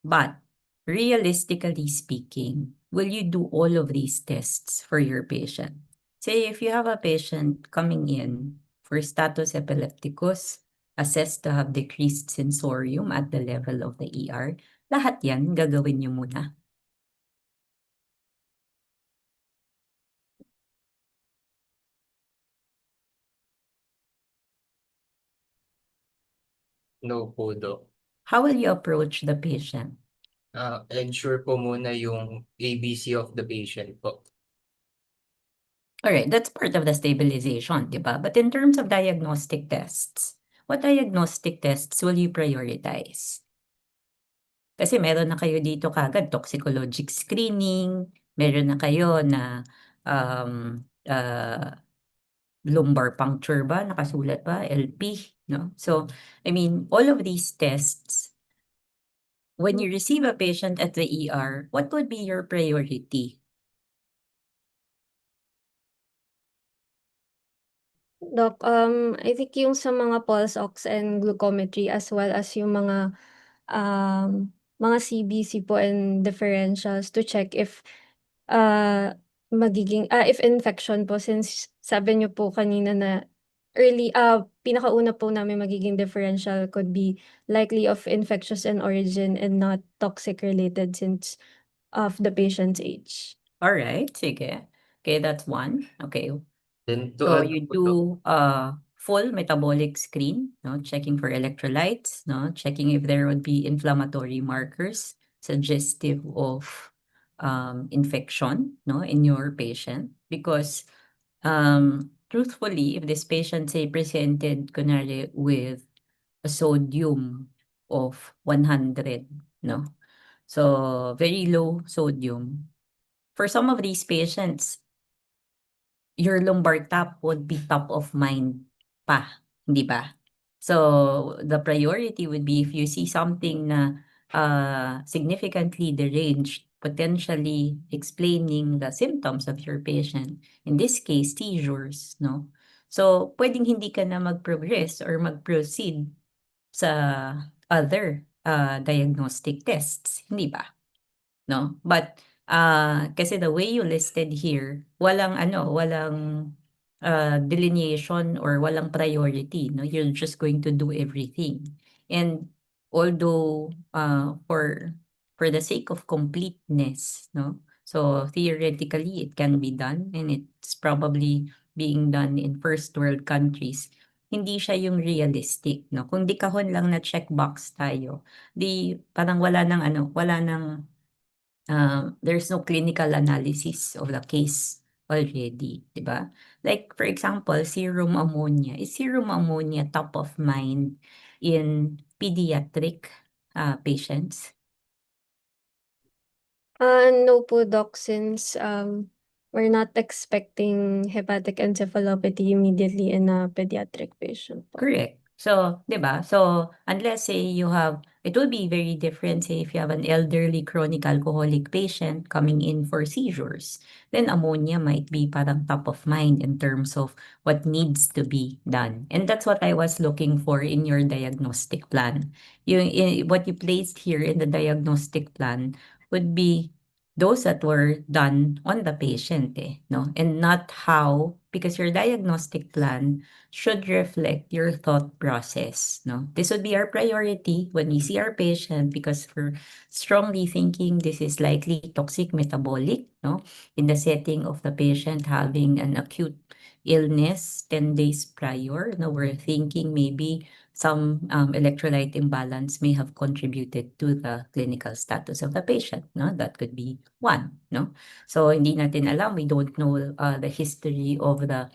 But realistically speaking, will you do all of these tests for your patient? Say if you have a patient coming in for status epilepticus, assessed to have decreased sensorium at the level of the ER, lahat yan gagawin niyo muna. No po, Doc. How will you approach the patient? Ensure po muna yung ABC of the patient po. Alright, that's part of the stabilization, di ba? But in terms of diagnostic tests, what diagnostic tests will you prioritize? Kasi meron na kayo dito kagad toxicologic screening, meron na kayo na lumbar puncture ba, nakasulat ba, LP, no? So, I mean, all of these tests, when you receive a patient at the ER, what would be your priority? Doc, I think yung sa mga pulse ox and glucometry as well as yung mga CBC po and differentials to check if if infection po, since sabi niyo po kanina na pinakauna po namin magiging differential could be likely of infectious in origin and not toxic related since of the patient's age. All right, sige. Okay, that's one. Okay. Then to So add you po, Doc, do full metabolic screen, no, checking for electrolytes, no, checking if there would be inflammatory markers suggestive of infection, no, in your patient. Because truthfully, if this patient say presented kunwari with a sodium of 100, no, so very low sodium. For some of these patients, your lumbar tap would be top of mind pa, hindi ba? So the priority would be if you see something na significantly deranged, potentially explaining the symptoms of your patient. In this case, seizures, no? So pwedeng hindi ka na mag-progress or mag-proceed sa other diagnostic tests, hindi ba? No? But kasi the way you listed here, walang delineation or walang priority, no? You're just going to do everything. And although for the sake of completeness, no? So theoretically it can be done and it's probably being done in first world countries. Hindi siya yung realistic, no? Kung di kahon lang na checkbox tayo, di parang wala nang there's no clinical analysis of the case already, di ba? Like, for example, serum ammonia. Is serum ammonia top of mind in pediatric patients? No po, Doc, since we're not expecting hepatic encephalopathy immediately in a pediatric patient po. Correct. So, 'di ba? So, unless say it will be very different say if you have an elderly chronic alcoholic patient coming in for seizures, then ammonia might be parang top of mind in terms of what needs to be done. And that's what I was looking for in your diagnostic plan. What you placed here in the diagnostic plan would be those that were done on the patient, no? And not how, because your diagnostic plan should reflect your thought process, no? This would be our priority when we see our patient because we're strongly thinking this is likely toxic metabolic, no? In the setting of the patient having an acute illness 10 days prior, no? We're thinking maybe some electrolyte imbalance may have contributed to the clinical status of the patient, no? That could be one, no? So hindi natin alam, we don't know the history of the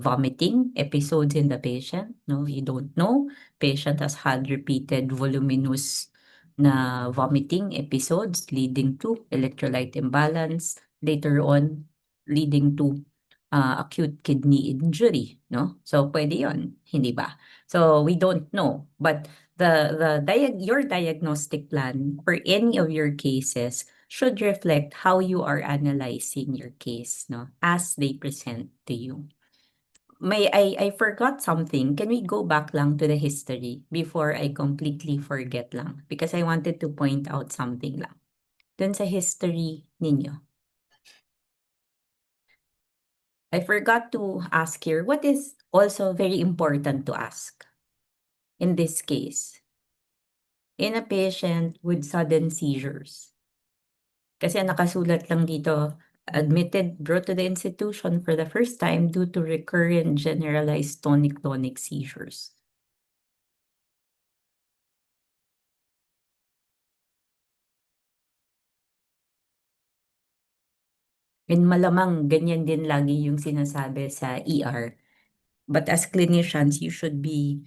vomiting episodes in the patient, no? You don't know. Patient has had repeated voluminous na vomiting episodes leading to electrolyte imbalance, later on leading to acute kidney injury, no? So pwede yon, hindi ba? So we don't know, but your diagnostic plan for any of your cases should reflect how you are analyzing your case, no, as they present to you. I forgot something. Can we go back lang to the history before I completely forget lang? Because I wanted to point out something lang. Dun sa history ninyo. I forgot to ask here, what is also very important to ask in this case? In a patient with sudden seizures. Kasi nakasulat lang dito, admitted, brought to the institution for the first time due to recurrent generalized tonic-clonic seizures. And malamang ganyan din lagi yung sinasabi sa ER. But as clinicians, you should be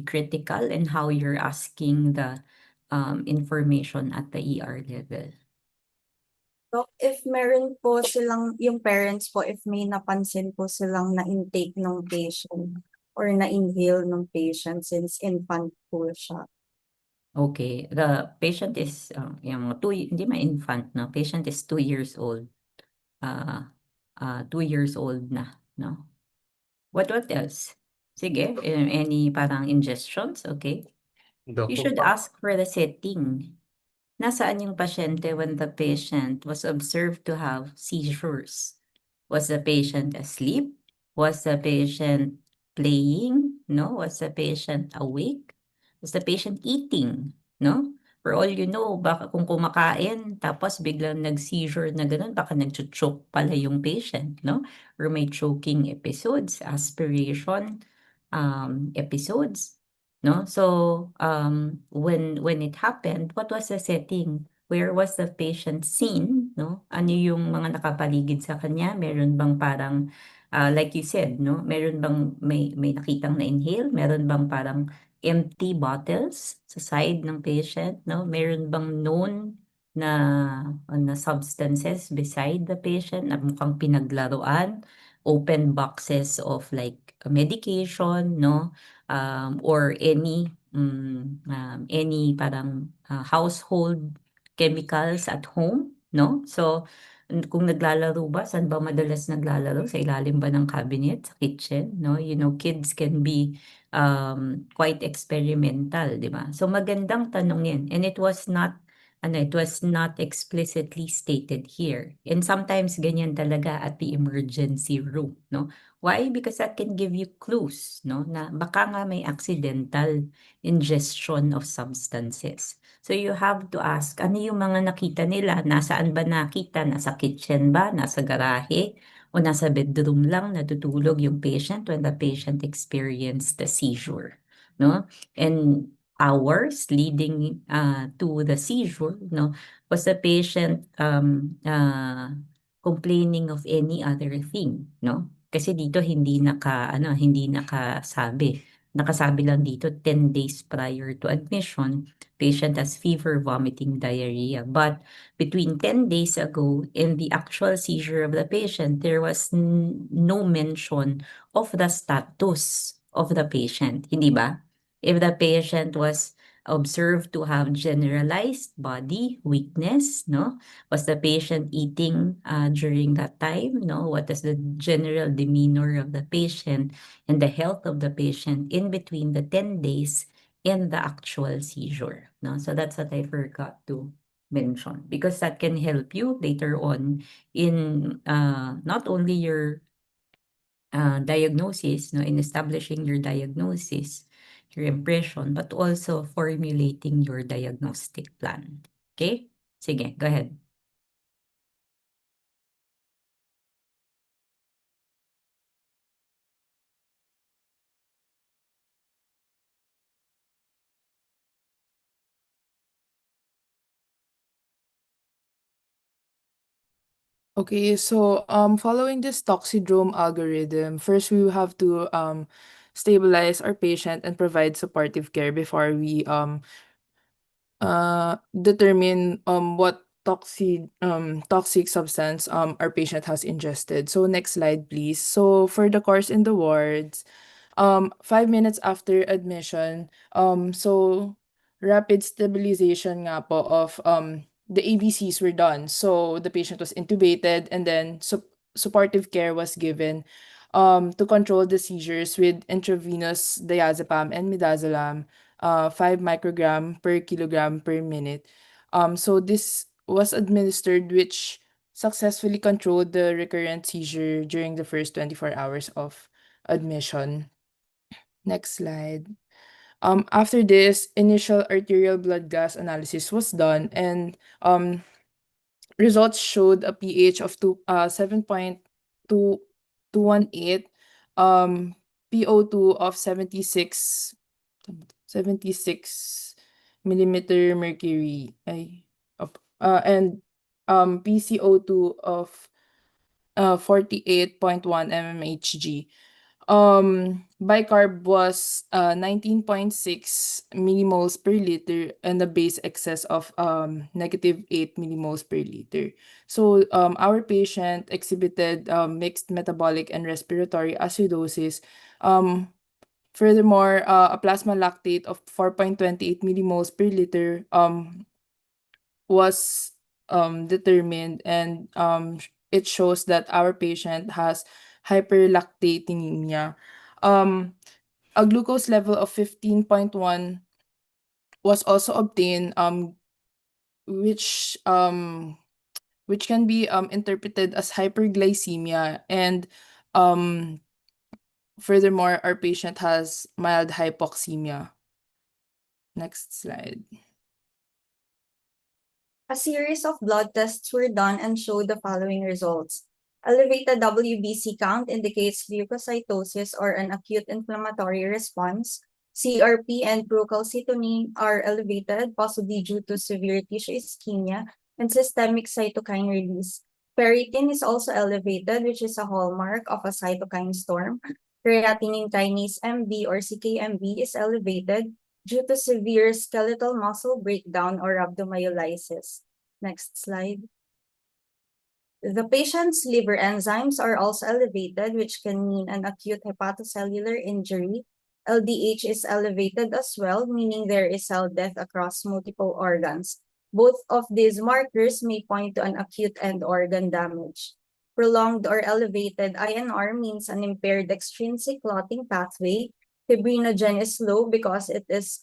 critical in how you're asking the information at the ER level. Doc, if meron po silang, yung parents po, if may napansin po silang na-intake ng patient or na-inhale ng patient since infant po siya. Okay, the patient is yung hindi ma-infant, no? Patient is 2 years old. 2 years old na, no? What else? Sige, any parang ingestions, okay? You should ask for the setting. Nasaan yung pasyente when the patient was observed to have seizures? Was the patient asleep? Was the patient playing? No? Was the patient awake? Was the patient eating? No? For all you know, baka kung kumakain, tapos biglang nag-seizure na ganun, baka nag-choke pala yung patient, no? Or may choking episodes, aspiration episodes. No? So, when it happened, what was the setting? Where was the patient seen? No? Ano yung mga nakapaligid sa kanya? Meron bang parang, like you said, no? Meron bang may nakitang na-inhale? Meron bang parang empty bottles sa side ng patient? No? Meron bang known na substances beside the patient na mukhang pinaglaruan? Open boxes of like medication, no? Or any parang household chemicals at home, no? So, kung naglalaro ba, saan ba madalas naglalaro? Sa ilalim ba ng cabinet, sa kitchen, no? You know, kids can be quite experimental, di ba? So, magandang tanong yan. And it was not explicitly stated here. And sometimes ganyan talaga at the emergency room, no? Why? Because that can give you clues, no? Na baka nga may accidental ingestion of substances. So you have to ask, ano yung mga nakita nila? Nasaan ba nakita? Nasa kitchen ba? Nasa garahe? O nasa bedroom lang natutulog yung patient when the patient experienced the seizure, no? And hours leading to the seizure, no? Was the patient complaining of any other thing, no? Kasi dito hindi nakasabi. Nakasabi lang dito 10 days prior to admission, patient has fever, vomiting, diarrhea. But between 10 days ago and the actual seizure of the patient, there was no mention of the status of the patient, hindi ba? If the patient was observed to have generalized body weakness, no? Was the patient eating during that time? No? What is the general demeanor of the patient and the health of the patient in between the 10 days and the actual seizure? No? So that's what I forgot to mention because that can help you later on in not only your diagnosis, no, in establishing your diagnosis, your impression, but also formulating your diagnostic plan. Okay? Sige, go ahead. Okay, so following this toxidrome algorithm, first we will have to stabilize our patient and provide supportive care before we determine what toxic substance our patient has ingested. So next slide, please. So for the course in the wards, 5 minutes after admission, so rapid stabilization nga po of the ABCs were done. So the patient was intubated and then supportive care was given to control the seizures with intravenous diazepam and midazolam, 5 microgram per kilogram per minute. So this was administered, which successfully controlled the recurrent seizure during the first 24 hours of admission. Next slide. After this, initial arterial blood gas analysis was done, and results showed a pH of 7.218, PO2 of 76 millimeter mercury, and PCO2 of 48.1 mmHg. Bicarb was 19.6 millimoles per liter and a base excess of -8 millimoles per liter. So our patient exhibited mixed metabolic and respiratory acidosis. Furthermore, a plasma lactate of 4.28 millimoles per liter was determined, and it shows that our patient has hyperlactatemia. A glucose level of 15.1 was also obtained, which can be interpreted as hyperglycemia, and furthermore, our patient has mild hypoxemia. Next slide. A series of blood tests were done and showed the following results. Elevated WBC count indicates leukocytosis or an acute inflammatory response. CRP and procalcitonin are elevated, possibly due to severe tissue ischemia and systemic cytokine release. Ferritin is also elevated, which is a hallmark of a cytokine storm. Creatinine kinase MB or CKMB is elevated due to severe skeletal muscle breakdown or rhabdomyolysis. Next slide. The patient's liver enzymes are also elevated, which can mean an acute hepatocellular injury. LDH is elevated as well, meaning there is cell death across multiple organs. Both of these markers may point to an acute end organ damage. Prolonged or elevated INR means an impaired extrinsic clotting pathway. Fibrinogen is low because it is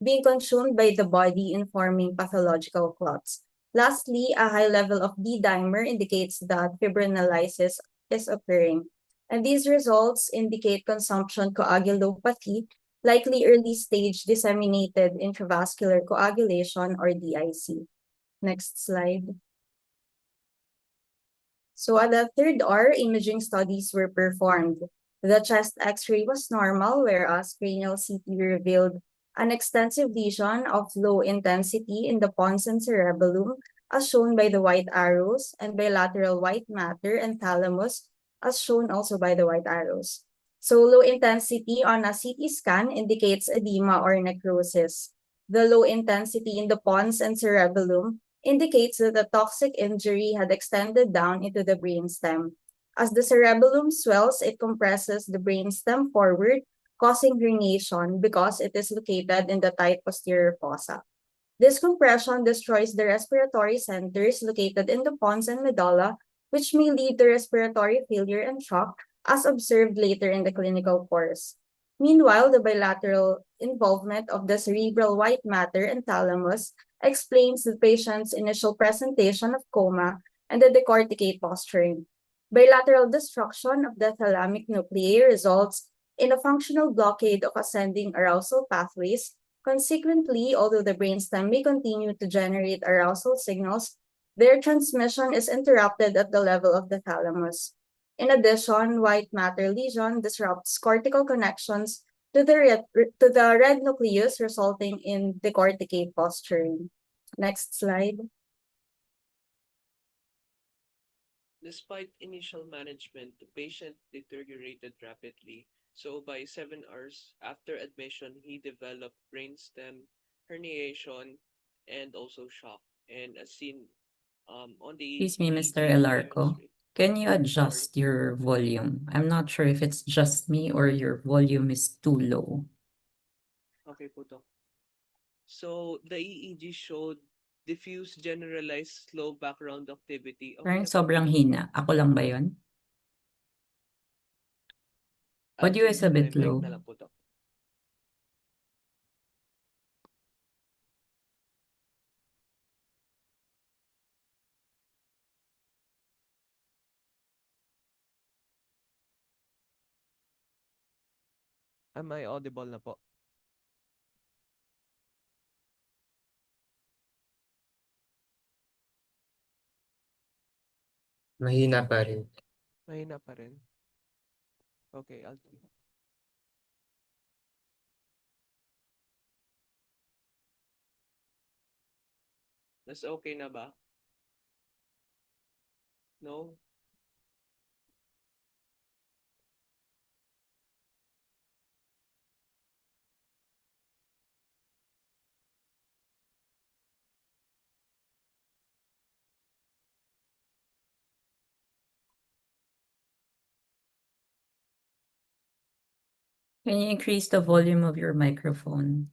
being consumed by the body in forming pathological clots. Lastly, a high level of D-dimer indicates that fibrinolysis is occurring. And these results indicate consumption coagulopathy, likely early stage disseminated intravascular coagulation or DIC. Next slide. So at the third R, imaging studies were performed. The chest X-ray was normal, whereas cranial CT revealed an extensive lesion of low intensity in the pons and cerebellum, as shown by the white arrows, and bilateral white matter and thalamus, as shown also by the white arrows. So low intensity on a CT scan indicates edema or necrosis. The low intensity in the pons and cerebellum indicates that the toxic injury had extended down into the brainstem. As the cerebellum swells, it compresses the brainstem forward, causing herniation because it is located in the tight posterior fossa. This compression destroys the respiratory centers located in the pons and medulla, which may lead to respiratory failure and shock, as observed later in the clinical course. Meanwhile, the bilateral involvement of the cerebral white matter and thalamus explains the patient's initial presentation of coma and the decorticate posturing. Bilateral destruction of the thalamic nuclei results in a functional blockade of ascending arousal pathways. Consequently, although the brainstem may continue to generate arousal signals, their transmission is interrupted at the level of the thalamus. In addition, white matter lesion disrupts cortical connections to the red nucleus, resulting in decorticate posturing. Next slide. Despite initial management, the patient deteriorated rapidly. So by 7 hours after admission, he developed brainstem herniation and also shock. And as seen on the Excuse me, Mr. EEG Elarco. demonstrate. Can you Sorry. adjust your volume? I'm not sure if it's just me or your volume is too low. Okay po, Doc. So the EEG showed diffuse generalized slow background activity. Okay Parang na po, sobrang Doc. hina. Ako lang ba yun? Audio is a Change my bit mic low. na lang po, Doc. Am I audible na po? Mahina pa rin. Mahina pa rin. Okay, I'll do. Mas okay na ba? No? Can you increase the volume of your microphone?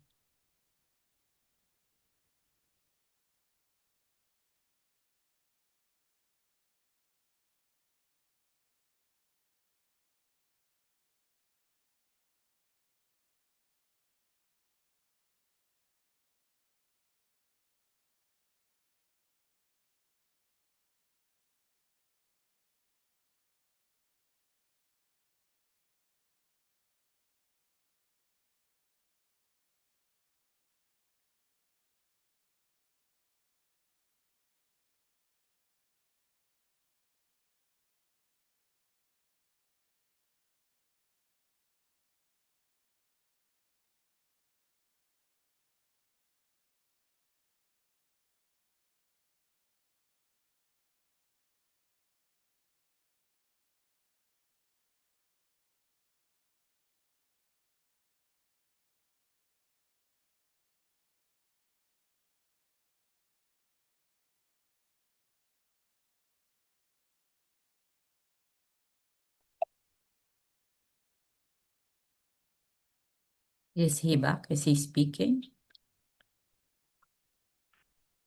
Is he back? Is he speaking?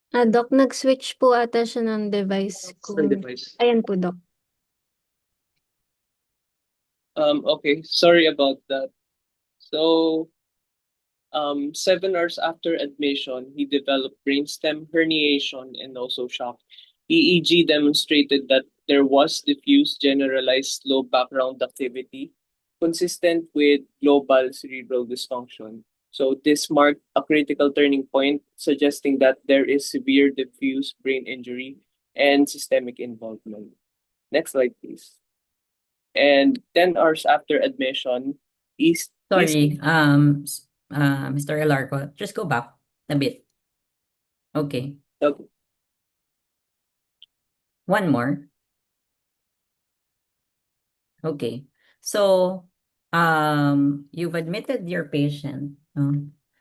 Doc, nag-switch po ata siya ng device Ayan po, Doc. Okay, sorry about that. So, 7 hours after admission, he developed brainstem herniation and also shock. EEG demonstrated that there was diffuse generalized low background activity consistent with global cerebral dysfunction. So this marked a critical turning point, suggesting that there is severe diffuse brain injury and systemic involvement. Next slide, please. And 10 hours after admission, Sorry, Mr. Alarco, just go back a bit. Okay. Okay. One more. Okay. So, you've admitted your patient,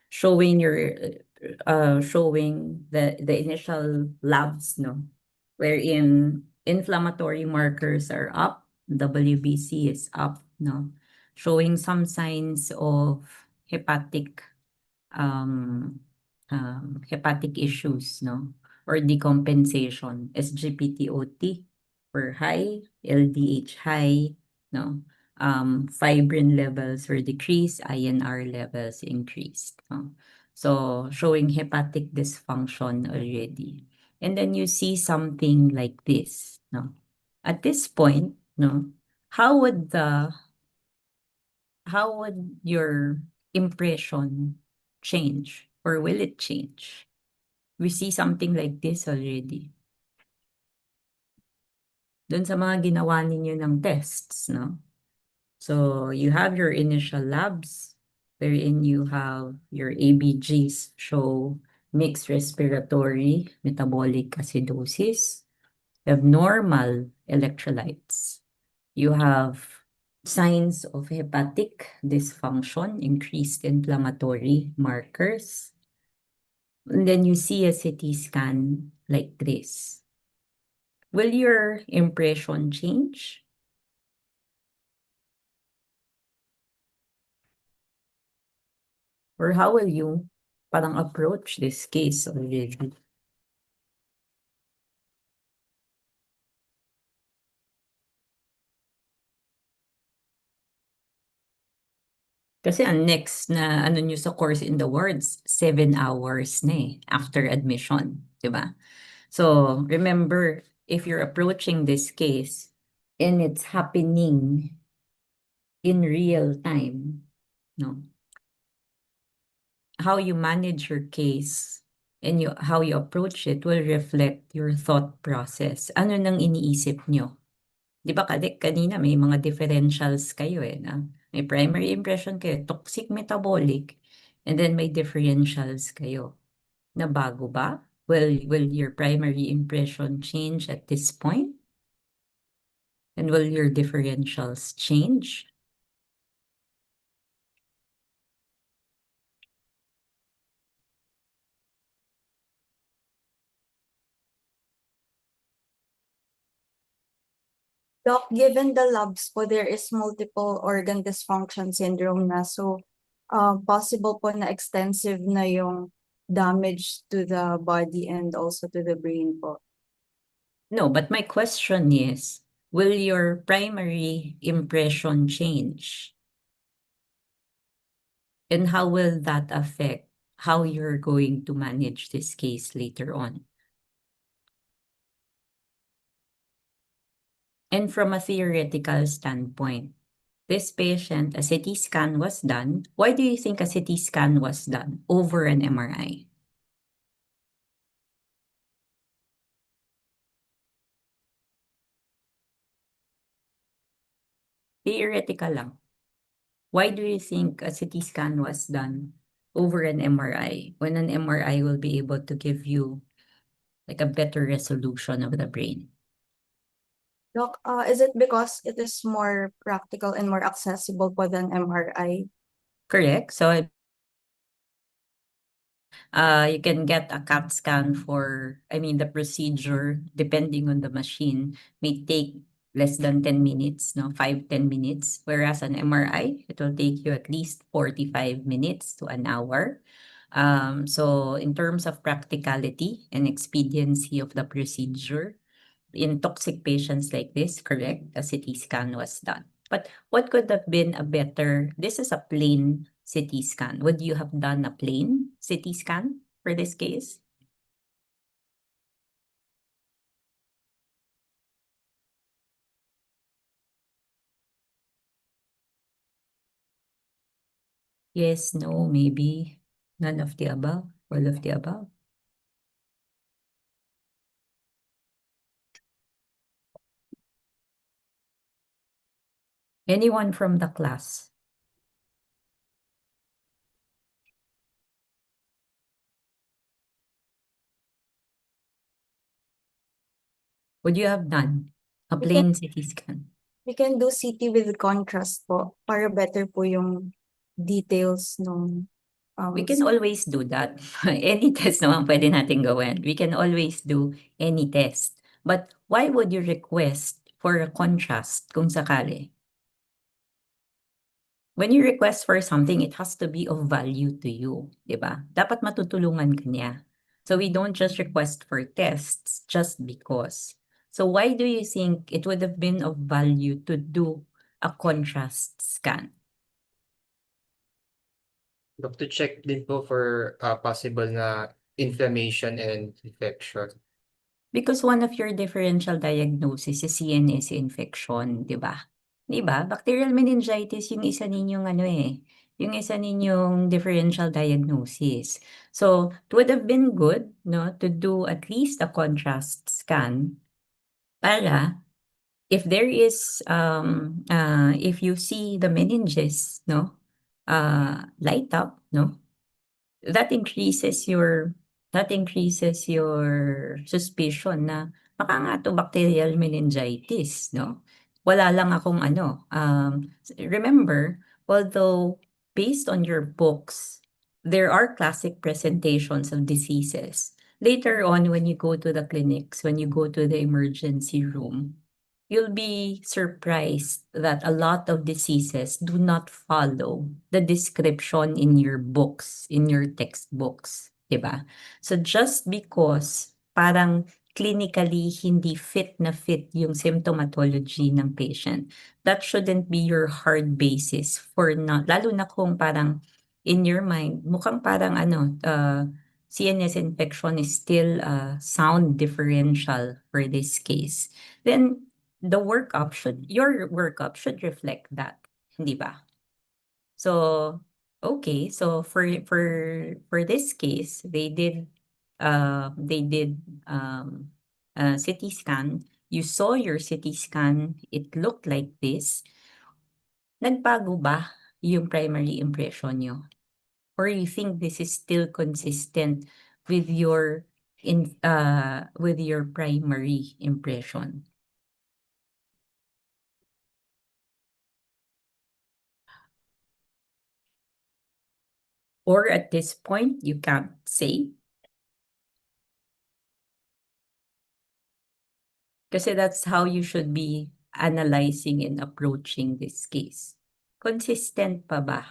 showing showing the initial labs, wherein inflammatory markers are up, WBC is up, showing some signs of hepatic hepatic issues, or decompensation, SGPTOT were high, LDH high, fibrin levels were decreased, INR levels increased. So showing hepatic dysfunction already. And then you see something like this. At this point, how would your impression change, or will it change? We see something like this already. Dun sa mga ginawa ninyo ng tests, So you have your initial labs, wherein you have your ABGs show mixed respiratory metabolic acidosis. You have normal electrolytes. You have signs of hepatic dysfunction, increased inflammatory markers. And then you see a CT scan like this. Will your impression change? Or how will you parang approach this case already? Kasi ang next na ano nyo sa course in the wards, 7 hours na after admission, di ba? So remember, if you're approaching this case and it's happening in real time, how you manage your case and how you approach it will reflect your thought process. Ano nang iniisip nyo? Di ba kanina may mga differentials kayo na? May primary impression kayo, toxic metabolic, and then may differentials kayo. Na bago ba? Will your primary impression change at this point? And will your differentials change? Doc, given the labs po, there is multiple organ dysfunction syndrome na. So, possible po na extensive na yung damage to the body and also to the brain po. No, but my question is, will your primary impression change? And how will that affect how you're going to manage this case later on? And from a theoretical standpoint, this patient, a CT scan was done. Why do you think a CT scan was done over an MRI? Theoretical lang. Why do you think a CT scan was done over an MRI when an MRI will be able to give you like a better resolution of the brain? Doc, is it because it is more practical and more accessible po than MRI? Correct. So you can get a CAT scan the procedure, depending on the machine, may take less than 10 minutes, no? 5-10 minutes. Whereas an MRI, it will take you at least 45 minutes to an hour. So in terms of practicality and expediency of the procedure, in toxic patients like this, correct, a CT scan was done. But what could have been a better, this is a plain CT scan. Would you have done a plain CT scan for this case? Yes, no, maybe. None of the above, all of the above. Anyone from the class? Would you have done a We plain CT scan? We can do CT with contrast po para better po yung details nung We can always do that. Any test naman pwede natin gawin. We can always do any test. But why would you request for a contrast kung sakali? When you request for something, it has to be of value to you, di ba? Dapat matutulungan ka niya. So we don't just request for tests just because. So why do you think it would have been of value to do a contrast scan? Doc, to check din po for possible na inflammation and infection. Because one of your differential diagnosis is CNS infection, di ba? Di ba? Bacterial meningitis yung isa ninyong yung isa ninyong differential diagnosis. So, it would have been good, no, to do at least a contrast scan para if there is if you see the meninges, no, light up, no, that increases your suspicion na baka nga to bacterial meningitis, no? Wala lang akong remember, although based on your books, there are classic presentations of diseases. Later on, when you go to the clinics, when you go to the emergency room, you'll be surprised that a lot of diseases do not follow the description in your books, in your textbooks, diba? So just because parang clinically hindi fit na fit yung symptomatology ng patient, that shouldn't be your hard basis for not, lalo na kung parang in your mind, mukhang parang CNS infection is still a sound differential for this case. Then your workup should reflect that, hindi ba? So, okay, so for this case, they did CT scan. You saw your CT scan, it looked like this. Nagbago ba yung primary impression nyo? Or you think this is still consistent with your primary impression? Or at this point, you can't say? Kasi that's how you should be analyzing and approaching this case. Consistent pa ba?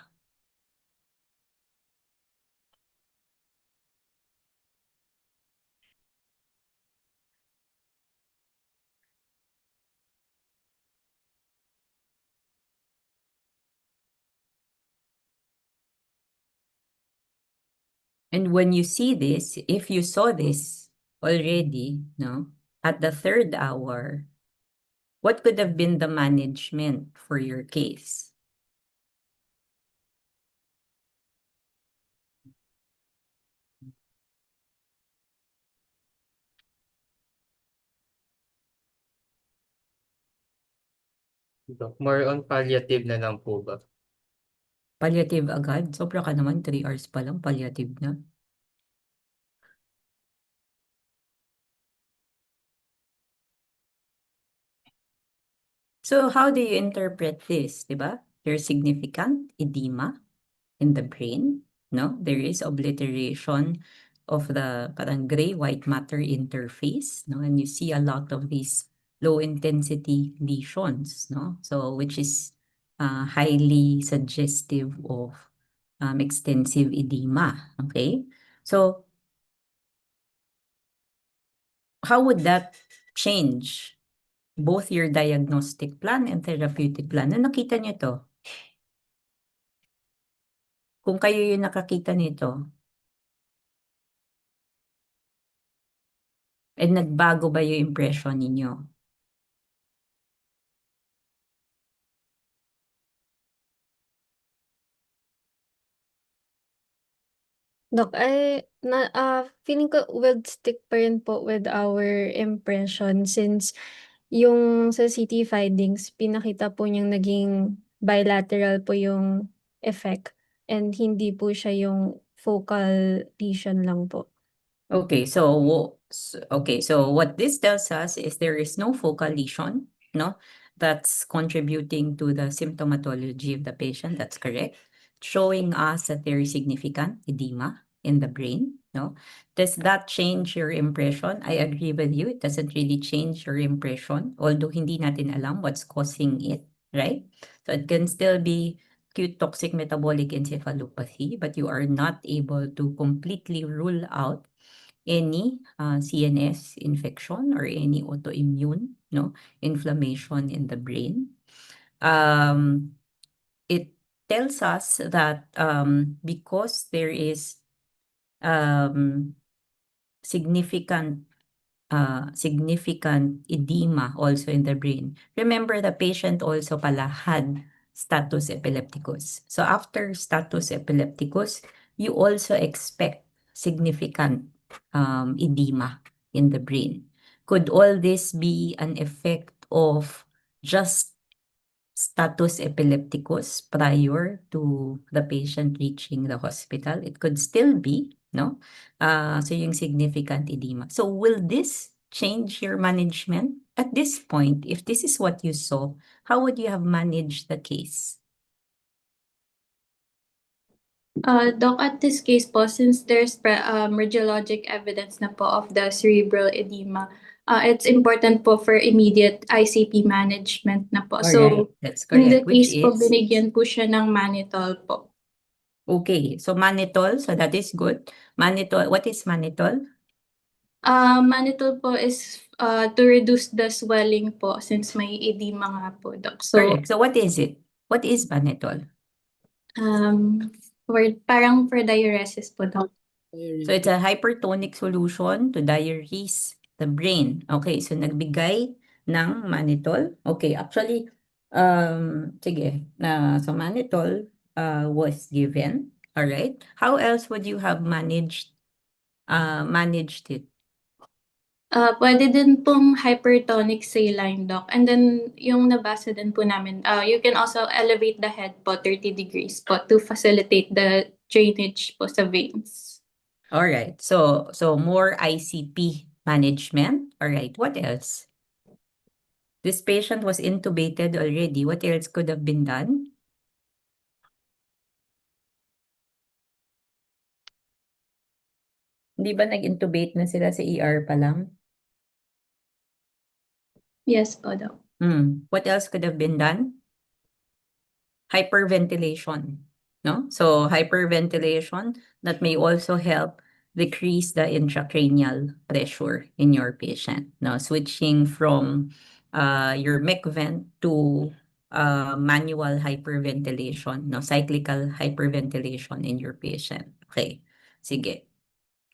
And when you see this, if you saw this already, no, at the 3rd hour, what could have been the management for your case? Doc, more on palliative na lang po ba? Palliative agad? Sobra ka naman, 3 hours pa lang, palliative na. So how do you interpret this, diba? There's significant edema in the brain, no? There is obliteration of the parang gray-white matter interface, no? And you see a lot of these low intensity lesions, no? So which is highly suggestive of extensive edema. Okay, so how would that change both your diagnostic plan and therapeutic plan? Na nakita niyo to? Kung kayo yung nakakita nito, and nagbago ba yung impression ninyo? Doc, feeling ko will stick pa rin po with our impression since yung sa CT findings, pinakita po niyang naging bilateral po yung effect and hindi po siya yung focal lesion lang po. Okay, so what this tells us is there is no focal lesion, no, that's contributing to the symptomatology of the patient. That's correct, showing us that there is significant edema in the brain. No, does that change your impression? I agree with you. It doesn't really change your impression, although hindi natin alam what's causing it, right? So it can still be acute toxic metabolic encephalopathy, but you are not able to completely rule out any CNS infection or any autoimmune, no, inflammation in the brain. It tells us that because there is significant edema also in the brain. Remember, the patient also pala had status epilepticus. So after status epilepticus, you also expect significant edema in the brain. Could all this be an effect of just status epilepticus prior to the patient reaching the hospital? It could still be, no? So yung significant edema. So will this change your management? At this point, if this is what you saw, how would you have managed the case? Doc, at this case po, since there's radiologic evidence na po of the cerebral edema, it's important po for immediate ICP management na po. Alright, that's In the correct, which case po, is? binigyan po siya ng mannitol po. Okay, so mannitol, so that is good. Mannitol, what is mannitol? Mannitol po is to reduce the swelling po since may edema nga po, Doc. So, Correct. So what is it? What is mannitol? parang for diuresis po, Doc. So it's a hypertonic solution to diurese the brain. Okay, so nagbigay ng mannitol. Okay, actually, sige, so mannitol was given. All right. How else would you have managed it? Pwede din pong hypertonic saline, Doc. And then, yung nabasa din po namin, you can also elevate the head po 30 degrees po to facilitate the drainage po sa veins. All right. So more ICP management. All right. What else? This patient was intubated already. What else could have been done? Hindi ba nag-intubate na sila sa ER pa lang? Yes po, Doc. What else could have been done? Hyperventilation, no? So hyperventilation that may also help decrease the intracranial pressure in your patient. No, switching from your MEC vent to manual hyperventilation, no, cyclical hyperventilation in your patient. Okay, sige.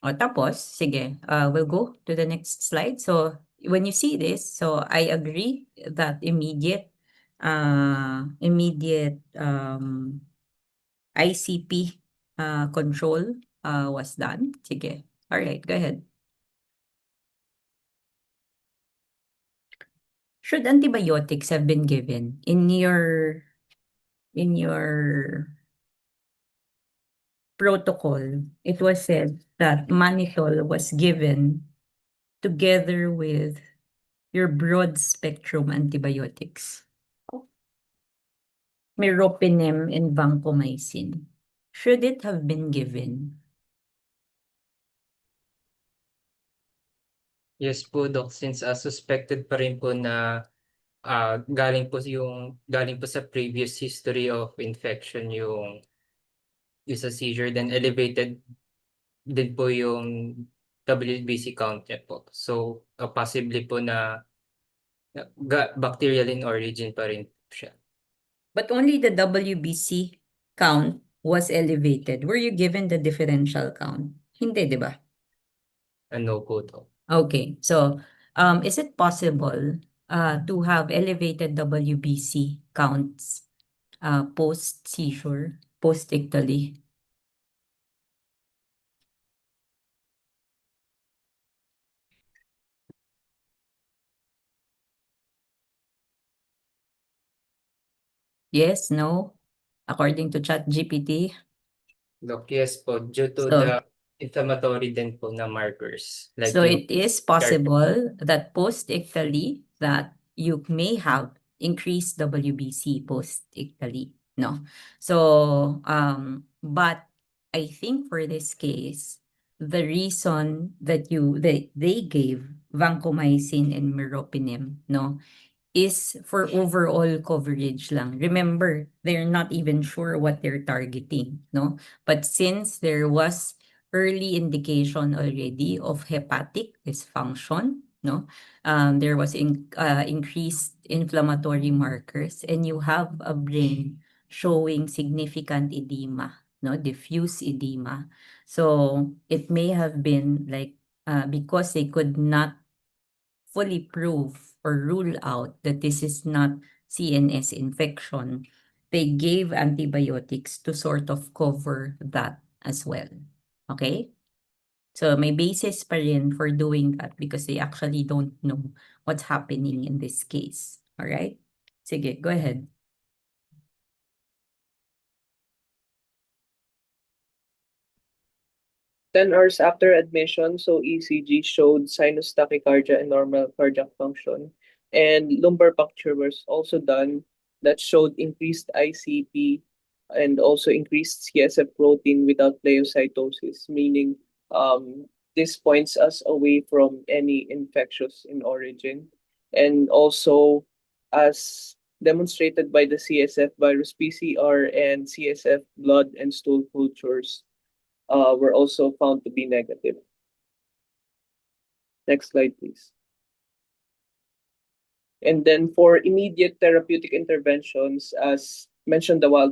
O tapos, sige, we'll go to the next slide. So when you see this, so I agree that immediate ICP control was done. Sige. All right, go ahead. Should antibiotics have been given in your protocol? It was said that mannitol was given together with your broad spectrum antibiotics, meropenem and vancomycin. Should it have been given? Yes po, Doc, since suspected pa rin po na galing po sa previous history of infection yung sa seizure, then elevated din po yung WBC count niya po. So, possibly po na bacterial in origin pa rin po siya. But only the WBC count was elevated. Were you given the differential count? Hindi, di ba? No po, Doc. Okay, so is it possible to have elevated WBC counts post-seizure, post-ictally? Yes, no? According to ChatGPT? Doc, yes po, due to So, the inflammatory din po na markers. Like So yung it is possible that post-ictally that you may have increased WBC post-ictally, no? So, but I think for this case, the reason that they gave vancomycin and meropenem, no, is for overall coverage lang. Remember, they're not even sure what they're targeting, no? But since there was early indication already of hepatic dysfunction, no? There was increased inflammatory markers, and you have a brain showing significant edema, no? Diffuse edema. So it may have been like because they could not fully prove or rule out that this is not CNS infection, they gave antibiotics to sort of cover that as well. Okay? So may basis pa rin for doing that because they actually don't know what's happening in this case. All right? Sige, go ahead. 10 hours after admission, so ECG showed sinus tachycardia and normal cardiac function. And lumbar puncture was also done that showed increased ICP and also increased CSF protein without pleocytosis, meaning this points us away from any infectious in origin. And also, as demonstrated by the CSF virus PCR and CSF blood and stool cultures, were also found to be negative. Next slide, please. And then for immediate therapeutic interventions, as mentioned a while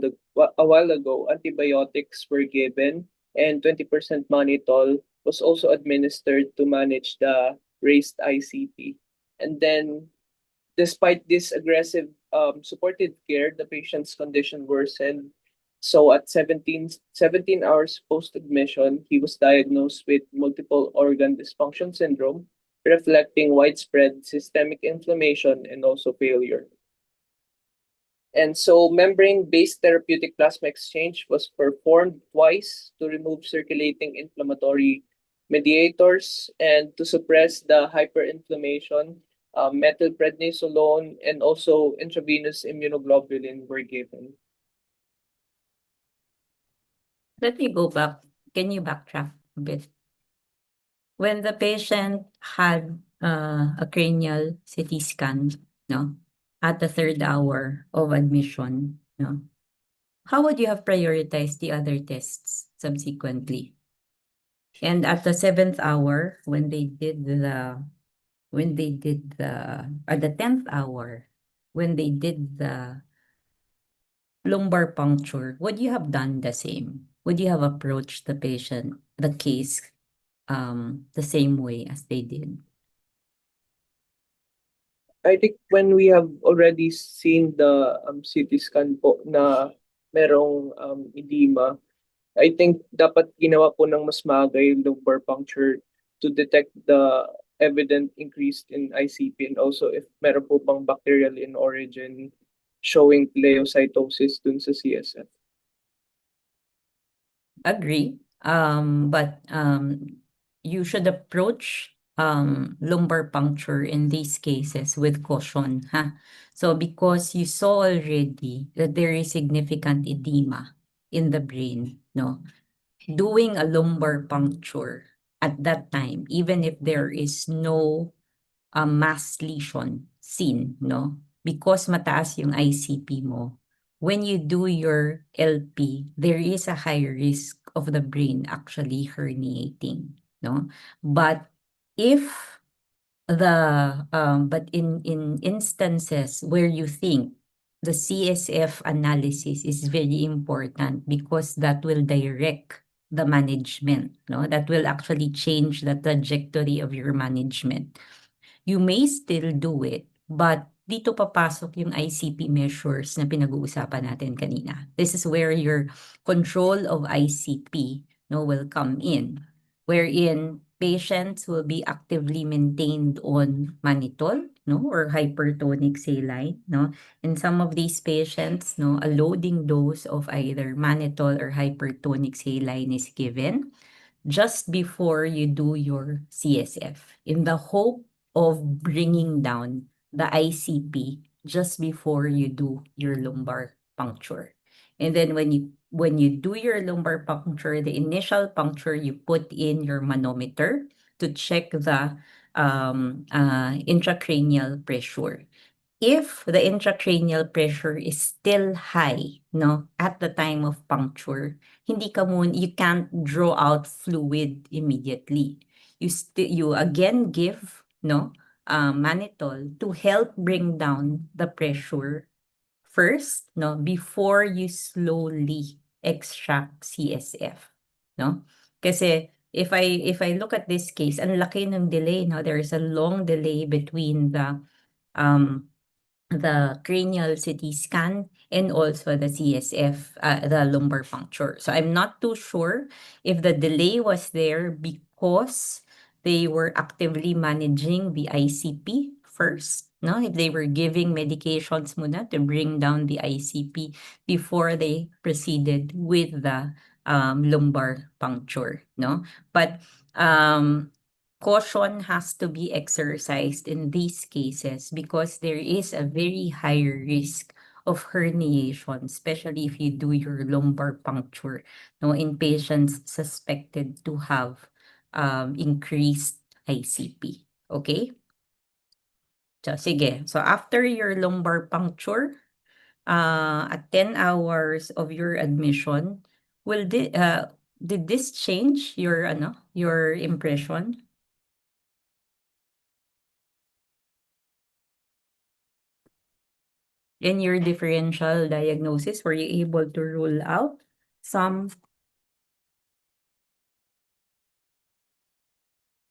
ago, antibiotics were given and 20% mannitol was also administered to manage the raised ICP. And then despite this aggressive supportive care, the patient's condition worsened. So at 17 hours post-admission, he was diagnosed with multiple organ dysfunction syndrome, reflecting widespread systemic inflammation and also failure. And so membrane-based therapeutic plasma exchange was performed twice to remove circulating inflammatory mediators and to suppress the hyperinflammation. Methylprednisolone and also intravenous immunoglobulin were given. Let me go back. Can you backtrack a bit? When the patient had a cranial CT scan, no, at the 3rd hour of admission, no, how would you have prioritized the other tests subsequently? And at the 7th hour, when they did the at the 10th hour, when they did the lumbar puncture, would you have done the same? Would you have approached the case the same way as they did? I think when we have already seen the CT scan po na merong edema, I think dapat ginawa po ng mas maaga yung lumbar puncture to detect the evident increase in ICP and also if meron po bang bacterial in origin showing pleocytosis dun sa CSF. Agree. But you should approach lumbar puncture in these cases with caution, huh? So because you saw already that there is significant edema in the brain, no? Doing a lumbar puncture at that time, even if there is no mass lesion seen, no? Because mataas yung ICP mo, when you do your LP, there is a high risk of the brain actually herniating, no? But if but in instances where you think the CSF analysis is very important because that will direct the management, no? That will actually change the trajectory of your management. You may still do it, but dito papasok yung ICP measures na pinag-uusapan natin kanina. This is where your control of ICP, no, will come in, wherein patients will be actively maintained on mannitol, no, or hypertonic saline, no. In some of these patients, no, a loading dose of either mannitol or hypertonic saline is given just before you do your CSF in the hope of bringing down the ICP just before you do your lumbar puncture. And then when you do your lumbar puncture, the initial puncture, you put in your manometer to check the intracranial pressure. If the intracranial pressure is still high, no, at the time of puncture, you can't draw out fluid immediately. You again give, no, mannitol to help bring down the pressure first, no, before you slowly extract CSF, no? Kasi if I look at this case, ang laki ng delay, no? There is a long delay between the cranial CT scan and also the CSF, the lumbar puncture. So I'm not too sure if the delay was there because they were actively managing the ICP first, no? If they were giving medications muna to bring down the ICP before they proceeded with the lumbar puncture, no? But caution has to be exercised in these cases because there is a very high risk of herniation, especially if you do your lumbar puncture, no, in patients suspected to have increased ICP. Okay? So, sige. So, after your lumbar puncture, at 10 hours of your admission, did this change your impression? In your differential diagnosis, were you able to rule out some?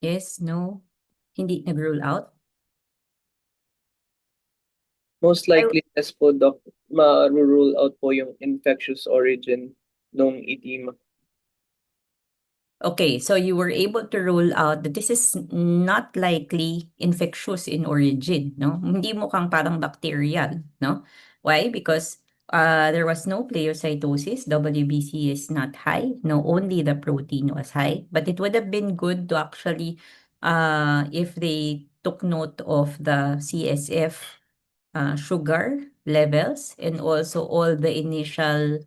Yes, no? Hindi nag-rule out? Most likely, yes po, Doc, ma-rule out po yung infectious origin ng edema. Okay, so you were able to rule out that this is not likely infectious in origin, no? Hindi mukhang parang bacterial, no? Why? Because there was no pleocytosis, WBC is not high, no, only the protein was high. But it would have been good to actually, if they took note of the CSF sugar levels and also all the initial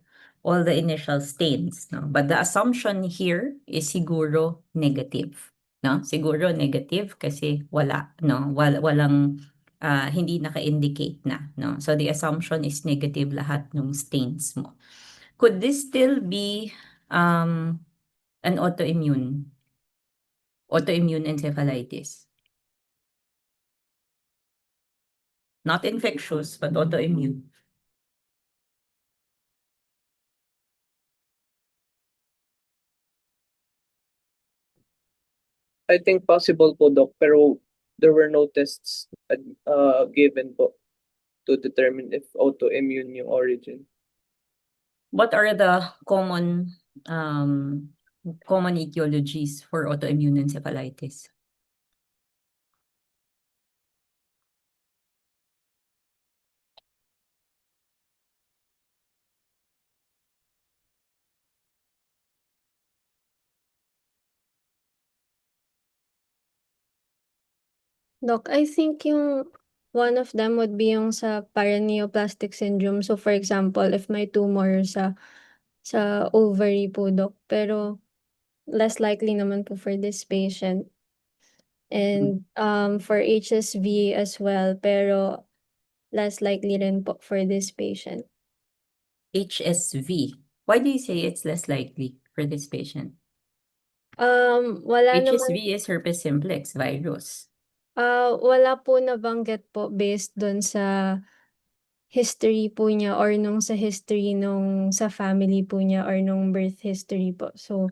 stains, no? But the assumption here is siguro negative, no? Siguro negative kasi wala, no? Walang hindi naka-indicate na, no? So the assumption is negative lahat ng stains mo. Could this still be an autoimmune encephalitis? Not infectious, but autoimmune. I think possible po, Doc, pero there were no tests given po to determine if autoimmune yung origin. What are the common etiologies for autoimmune encephalitis? Doc, I think yung one of them would be yung sa paraneoplastic syndrome. So for example, if may tumor sa ovary po, Doc, pero less likely naman po for this patient. And for HSV as well, pero less likely rin po for this patient. HSV. Why do you say it's less likely for this patient? Wala naman, HSV is herpes simplex virus. wala po nabanggit po based dun sa history po niya or nung sa history nung sa family po niya or nung birth history po. So,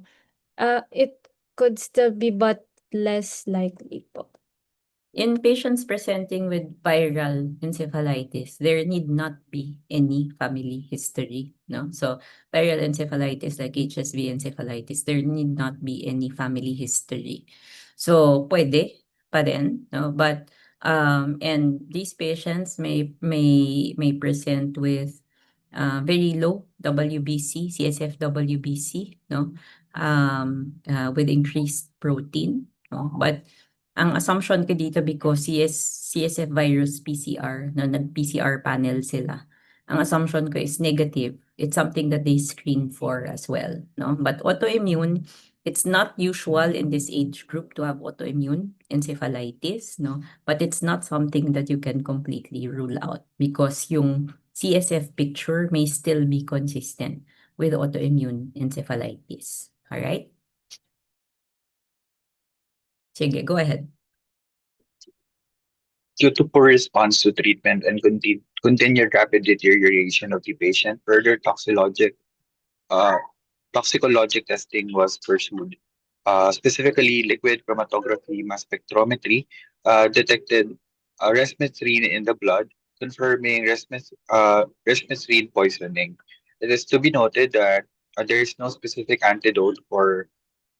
it could still be but less likely po. In patients presenting with viral encephalitis, there need not be any family history, no? So viral encephalitis like HSV encephalitis, there need not be any family history. So pwede pa rin, no? But and these patients may present with very low WBC, CSF WBC, no? With increased protein, no? But ang assumption ko dito because CSF virus PCR, no, nag-PCR panel sila. Ang assumption ko is negative. It's something that they screen for as well, no? But autoimmune, it's not usual in this age group to have autoimmune encephalitis, no? But it's not something that you can completely rule out because yung CSF picture may still be consistent with autoimmune encephalitis. All right? Sige, go ahead. Due to poor response to treatment and continued rapid deterioration of the patient, further toxicologic testing was pursued. Specifically, liquid chromatography mass spectrometry detected resmetirom in the blood, confirming resmetirom poisoning. It is to be noted that there is no specific antidote for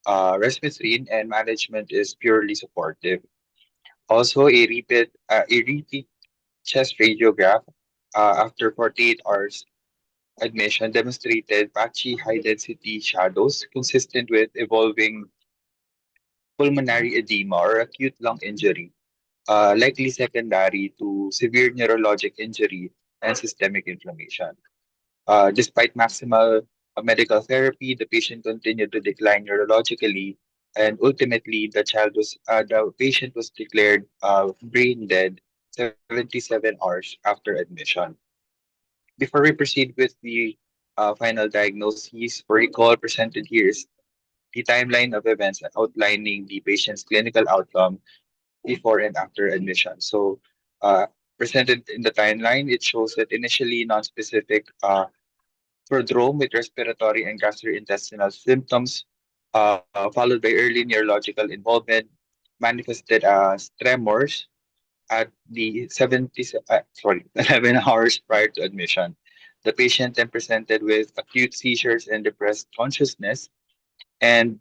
resmetirom, and management is purely supportive. Also, a repeat chest radiograph after 48 hours admission demonstrated patchy high-density shadows consistent with evolving pulmonary edema or acute lung injury, likely secondary to severe neurologic injury and systemic inflammation. Despite maximal medical therapy, the patient continued to decline neurologically, and ultimately, the patient was declared brain dead 77 hours after admission. Before we proceed with the final diagnosis, for recall presented here is the timeline of events outlining the patient's clinical outcome before and after admission. So, presented in the timeline, it shows that initially non-specific prodrome with respiratory and gastrointestinal symptoms, followed by early neurological involvement, manifested as tremors at the 11 hours prior to admission. The patient then presented with acute seizures and depressed consciousness. And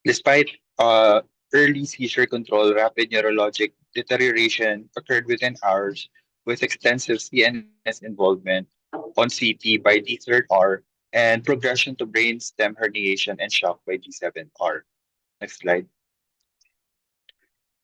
despite early seizure control, rapid neurologic deterioration occurred within hours with extensive CNS involvement on CT by the third hour and progression to brain stem herniation and shock by the seventh hour. Next slide.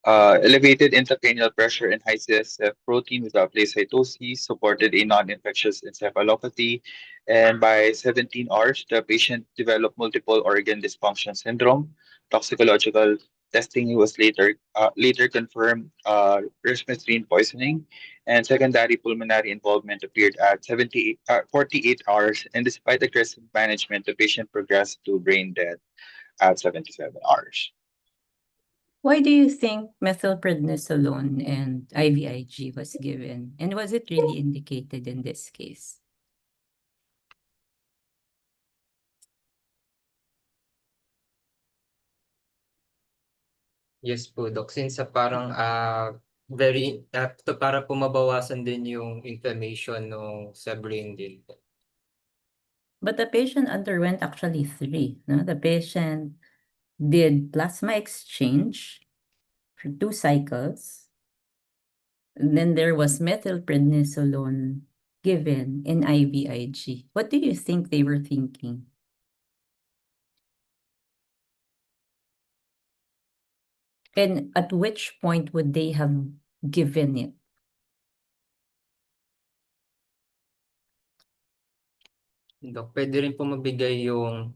Elevated intracranial pressure and high CSF protein without placytosis supported a non-infectious encephalopathy. And by 17 hours, the patient developed multiple organ dysfunction syndrome. Toxicological testing was later confirmed resmetirom poisoning, and secondary pulmonary involvement appeared at 48 hours. And despite aggressive management, the patient progressed to brain death at 77 hours. Why do you think methylprednisolone and IVIG was given? And was it really indicated in this case? Yes po, Doc. Since parang para po mabawasan din yung inflammation no sa brain din po. But the patient underwent actually 3. No? The patient did plasma exchange for 2 cycles. And then there was methylprednisolone given in IVIG. What do you think they were thinking? And at which point would they have given it? Doc, pwede rin po mabigay yung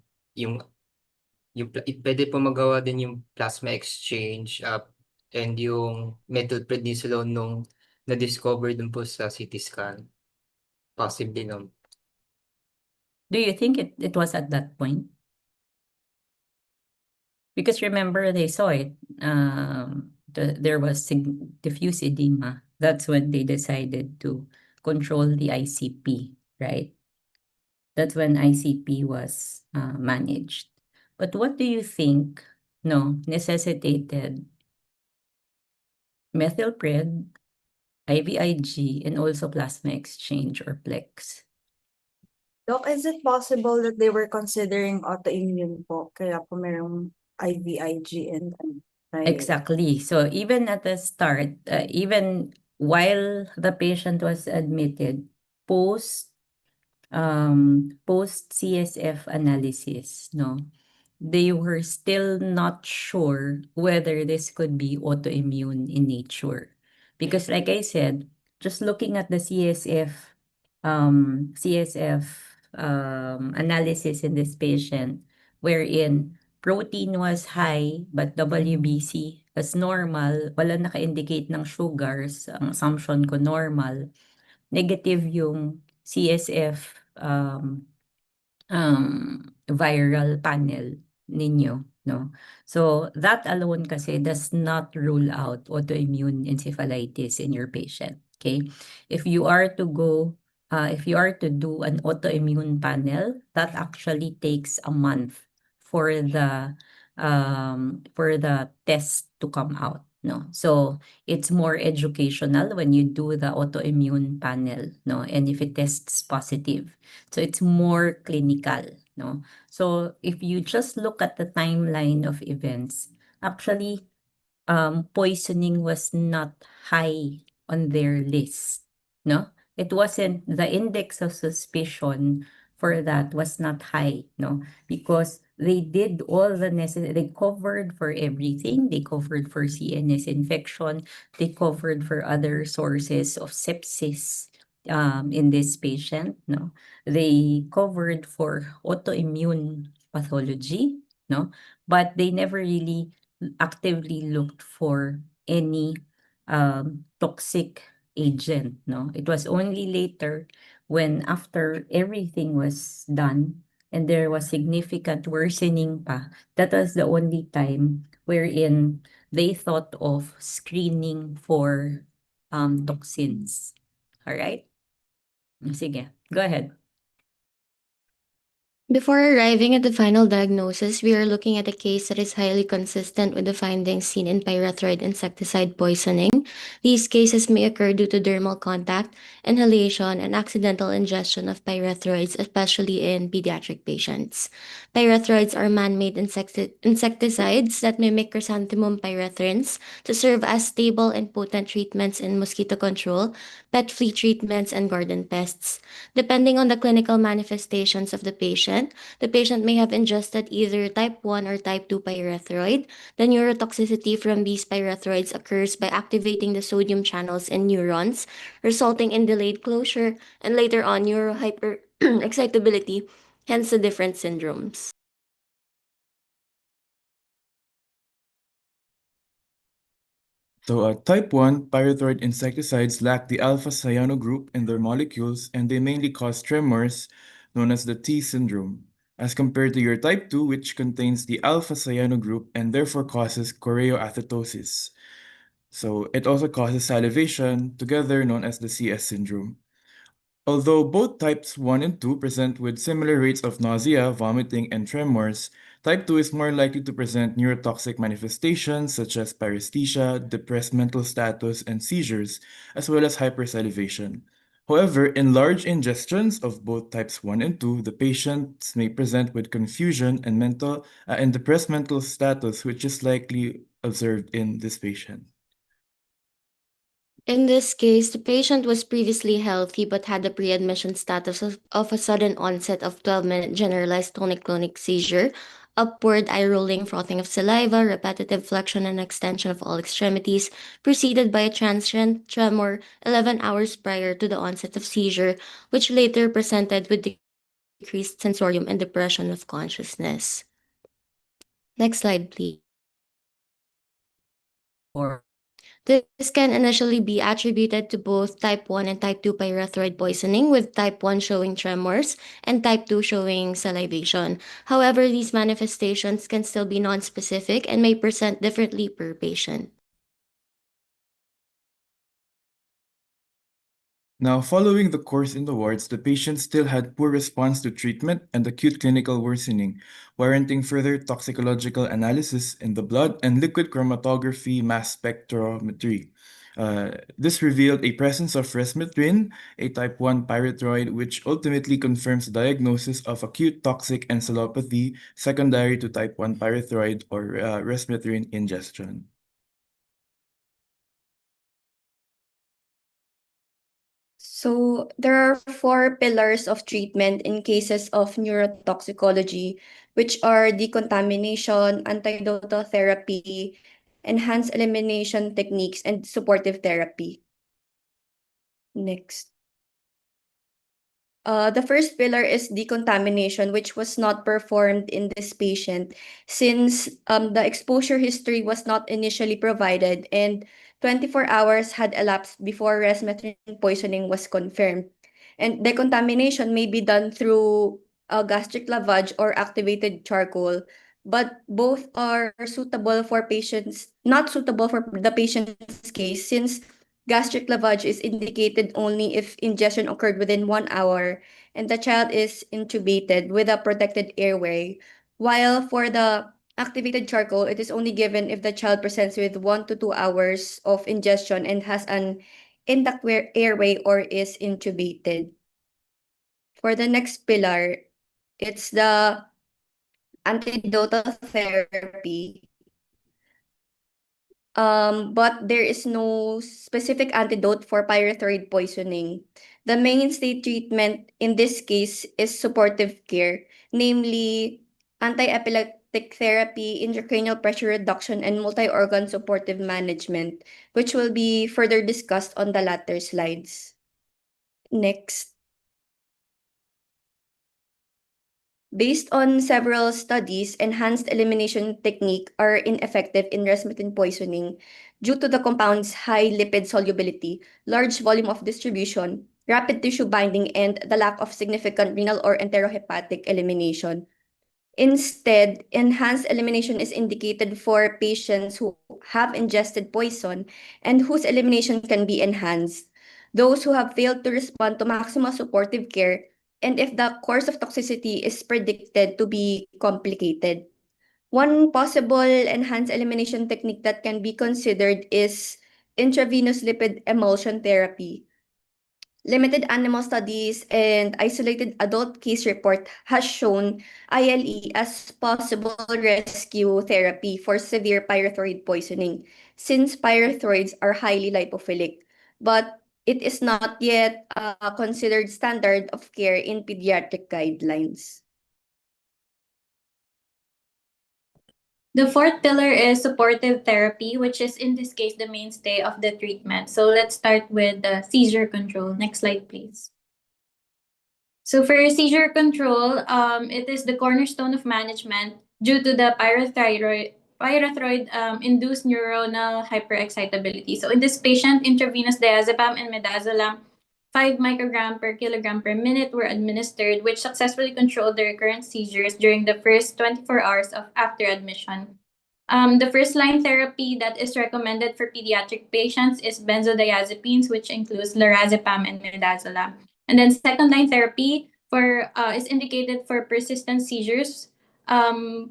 pwede po magawa din yung plasma exchange and yung methylprednisolone nung na-discover dun po sa CT scan. Possibly, no? Do you think it was at that point? Because remember, they saw it. There was diffuse edema. That's when they decided to control the ICP, right? That's when ICP was managed. But what do you think, necessitated methylpred, IVIG, and also plasma exchange or PLEX? Doc, is it possible that they were considering autoimmune po, kaya po merong IVIG and Exactly. So even at the start, even while the patient was admitted, post CSF analysis, they were still not sure whether this could be autoimmune in nature. Because like I said, just looking at the CSF analysis in this patient, wherein protein was high but WBC was normal, wala naka-indicate ng sugars, ang assumption ko normal, negative yung CSF viral panel ninyo, no? So that alone kasi does not rule out autoimmune encephalitis in your patient, okay? If you are to do an autoimmune panel, that actually takes a month for the test to come out, no? So it's more educational when you do the autoimmune panel, no? And if it tests positive. So it's more clinical, no? So if you just look at the timeline of events, actually, poisoning was not high on their list, no? It wasn't, the index of suspicion for that was not high, no? Because they did all the necessary, they covered for everything. They covered for CNS infection. They covered for other sources of sepsis in this patient, no? They covered for autoimmune pathology, no? But they never really actively looked for any toxic agent, no? It was only later when after everything was done and there was significant worsening pa, that was the only time wherein they thought of screening for toxins. All right? Sige, go ahead. Before arriving at the final diagnosis, we are looking at a case that is highly consistent with the findings seen in pyrethroid insecticide poisoning. These cases may occur due to dermal contact, inhalation, and accidental ingestion of pyrethroids, especially in pediatric patients. Pyrethroids are man-made insecticides that mimic chrysanthemum pyrethrins to serve as stable and potent treatments in mosquito control, pet flea treatments, and garden pests. Depending on the clinical manifestations of the patient may have ingested either type 1 or type 2 pyrethroid. The neurotoxicity from these pyrethroids occurs by activating the sodium channels in neurons, resulting in delayed closure and later on neurohyperexcitability, hence the different syndromes. So, type 1 pyrethroid insecticides lack the alpha cyano group in their molecules, and they mainly cause tremors, known as the T syndrome, as compared to your type 2, which contains the alpha cyano group and therefore causes choreoathetosis. So, it also causes salivation, together known as the CS syndrome. Although both types 1 and 2 present with similar rates of nausea, vomiting, and tremors, type 2 is more likely to present neurotoxic manifestations such as paresthesia, depressed mental status, and seizures, as well as hypersalivation. However, in large ingestions of both types 1 and 2, the patients may present with confusion and depressed mental status, which is likely observed in this patient. In this case, the patient was previously healthy but had the pre-admission status of a sudden onset of 12-minute generalized tonic-clonic seizure, upward eye rolling, frothing of saliva, repetitive flexion and extension of all extremities, preceded by a transient tremor 11 hours prior to the onset of seizure, which later presented with decreased sensorium and depression of consciousness. Next slide, please. Or This can initially be attributed to both type 1 and type 2 pyrethroid poisoning, with type 1 showing tremors and type 2 showing salivation. However, these manifestations can still be nonspecific and may present differently per patient. Now, following the course in the wards, the patient still had poor response to treatment and acute clinical worsening, warranting further toxicological analysis in the blood and liquid chromatography mass spectrometry. This revealed a presence of resmetirin, a type 1 pyrethroid, which ultimately confirms the diagnosis of acute toxic encephalopathy secondary to type 1 pyrethroid or resmetirin ingestion. So there are 4 pillars of treatment in cases of neurotoxicology, which are decontamination, antidotal therapy, enhanced elimination techniques, and supportive therapy. Next. The first pillar is decontamination, which was not performed in this patient since the exposure history was not initially provided and 24 hours had elapsed before resmetirin poisoning was confirmed. And decontamination may be done through gastric lavage or activated charcoal, but both are suitable for patients, not suitable for the patient's case since gastric lavage is indicated only if ingestion occurred within 1 hour and the child is intubated with a protected airway. While for the activated charcoal, it is only given if the child presents with 1 to 2 hours of ingestion and has an intact airway or is intubated. For the next pillar, it's the antidotal therapy. But there is no specific antidote for pyrethroid poisoning. The mainstay treatment in this case is supportive care, namely anti-epileptic therapy, intracranial pressure reduction, and multi-organ supportive management, which will be further discussed on the latter slides. Next. Based on several studies, enhanced elimination technique are ineffective in resmetirin poisoning due to the compound's high lipid solubility, large volume of distribution, rapid tissue binding, and the lack of significant renal or enterohepatic elimination. Instead, enhanced elimination is indicated for patients who have ingested poison and whose elimination can be enhanced. Those who have failed to respond to maximal supportive care and if the course of toxicity is predicted to be complicated. One possible enhanced elimination technique that can be considered is intravenous lipid emulsion therapy. Limited animal studies and isolated adult case report has shown ILE as possible rescue therapy for severe pyrethroid poisoning since pyrethroids are highly lipophilic, but it is not yet considered standard of care in pediatric guidelines. The fourth pillar is supportive therapy, which is in this case the mainstay of the treatment. So let's start with the seizure control. Next slide, please. So for seizure control, it is the cornerstone of management due to the pyrethroid-induced neuronal hyperexcitability. So in this patient, intravenous diazepam and midazolam 5 microgram per kilogram per minute were administered, which successfully controlled the recurrent seizures during the first 24 hours after admission. The first-line therapy that is recommended for pediatric patients is benzodiazepines, which includes lorazepam and midazolam. And then second-line therapy is indicated for persistent seizures.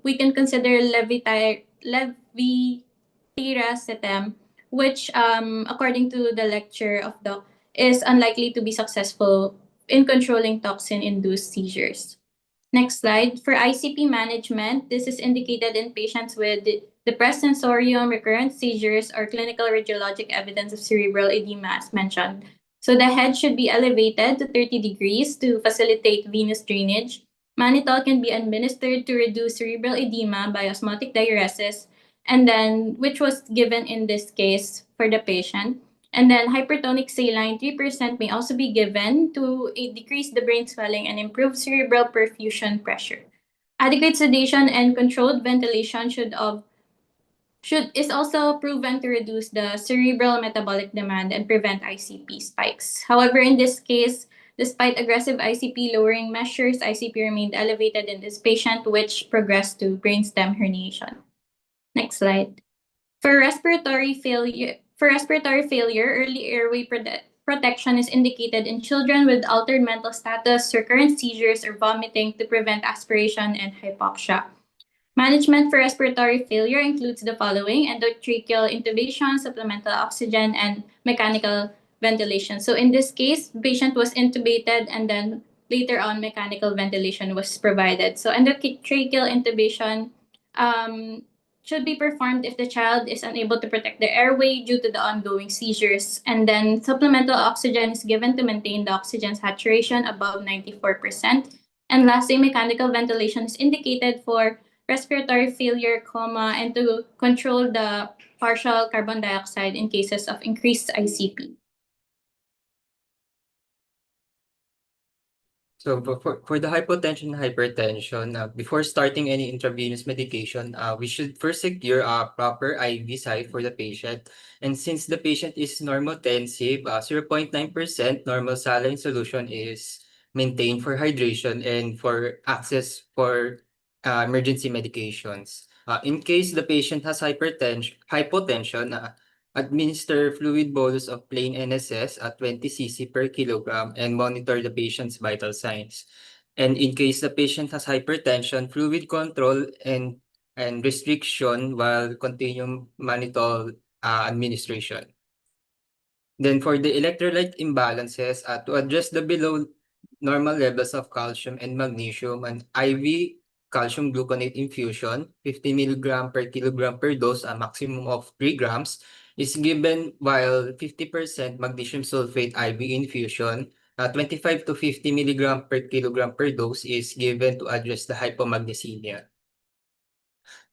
We can consider levetiracetam, which, according to the lecture of Doc, is unlikely to be successful in controlling toxin-induced seizures. Next slide. For ICP management, this is indicated in patients with depressed sensorium, recurrent seizures, or clinical radiologic evidence of cerebral edema, as mentioned. So the head should be elevated to 30 degrees to facilitate venous drainage. Mannitol can be administered to reduce cerebral edema by osmotic diuresis, and then which was given in this case for the patient. And then hypertonic saline 3% may also be given to decrease the brain swelling and improve cerebral perfusion pressure. Adequate sedation and controlled ventilation is also proven to reduce the cerebral metabolic demand and prevent ICP spikes. However, in this case, despite aggressive ICP lowering measures, ICP remained elevated in this patient, which progressed to brainstem herniation. Next slide. For respiratory failure, early airway protection is indicated in children with altered mental status, recurrent seizures, or vomiting to prevent aspiration and hypoxia. Management for respiratory failure includes the following: endotracheal intubation, supplemental oxygen, and mechanical ventilation. So in this case, the patient was intubated and then later on mechanical ventilation was provided. So endotracheal intubation should be performed if the child is unable to protect the airway due to the ongoing seizures. And then supplemental oxygen is given to maintain the oxygen saturation above 94%. And lastly, mechanical ventilation is indicated for respiratory failure, coma, and to control the partial carbon dioxide in cases of increased ICP. So for the hypotension and hypertension, before starting any intravenous medication, we should first secure a proper IV site for the patient. And since the patient is normotensive, 0.9% normal saline solution is maintained for hydration and for access for emergency medications. In case the patient has hypotension, administer fluid bolus of plain NSS at 20 cc per kilogram and monitor the patient's vital signs. And in case the patient has hypertension, fluid control and restriction while continuum mannitol administration. Then for the electrolyte imbalances, to address the below normal levels of calcium and magnesium, an IV calcium gluconate infusion, 50 milligram per kilogram per dose, a maximum of 3 grams, is given, while 50% magnesium sulfate IV infusion, 25 to 50 milligram per kilogram per dose, is given to address the hypomagnesemia.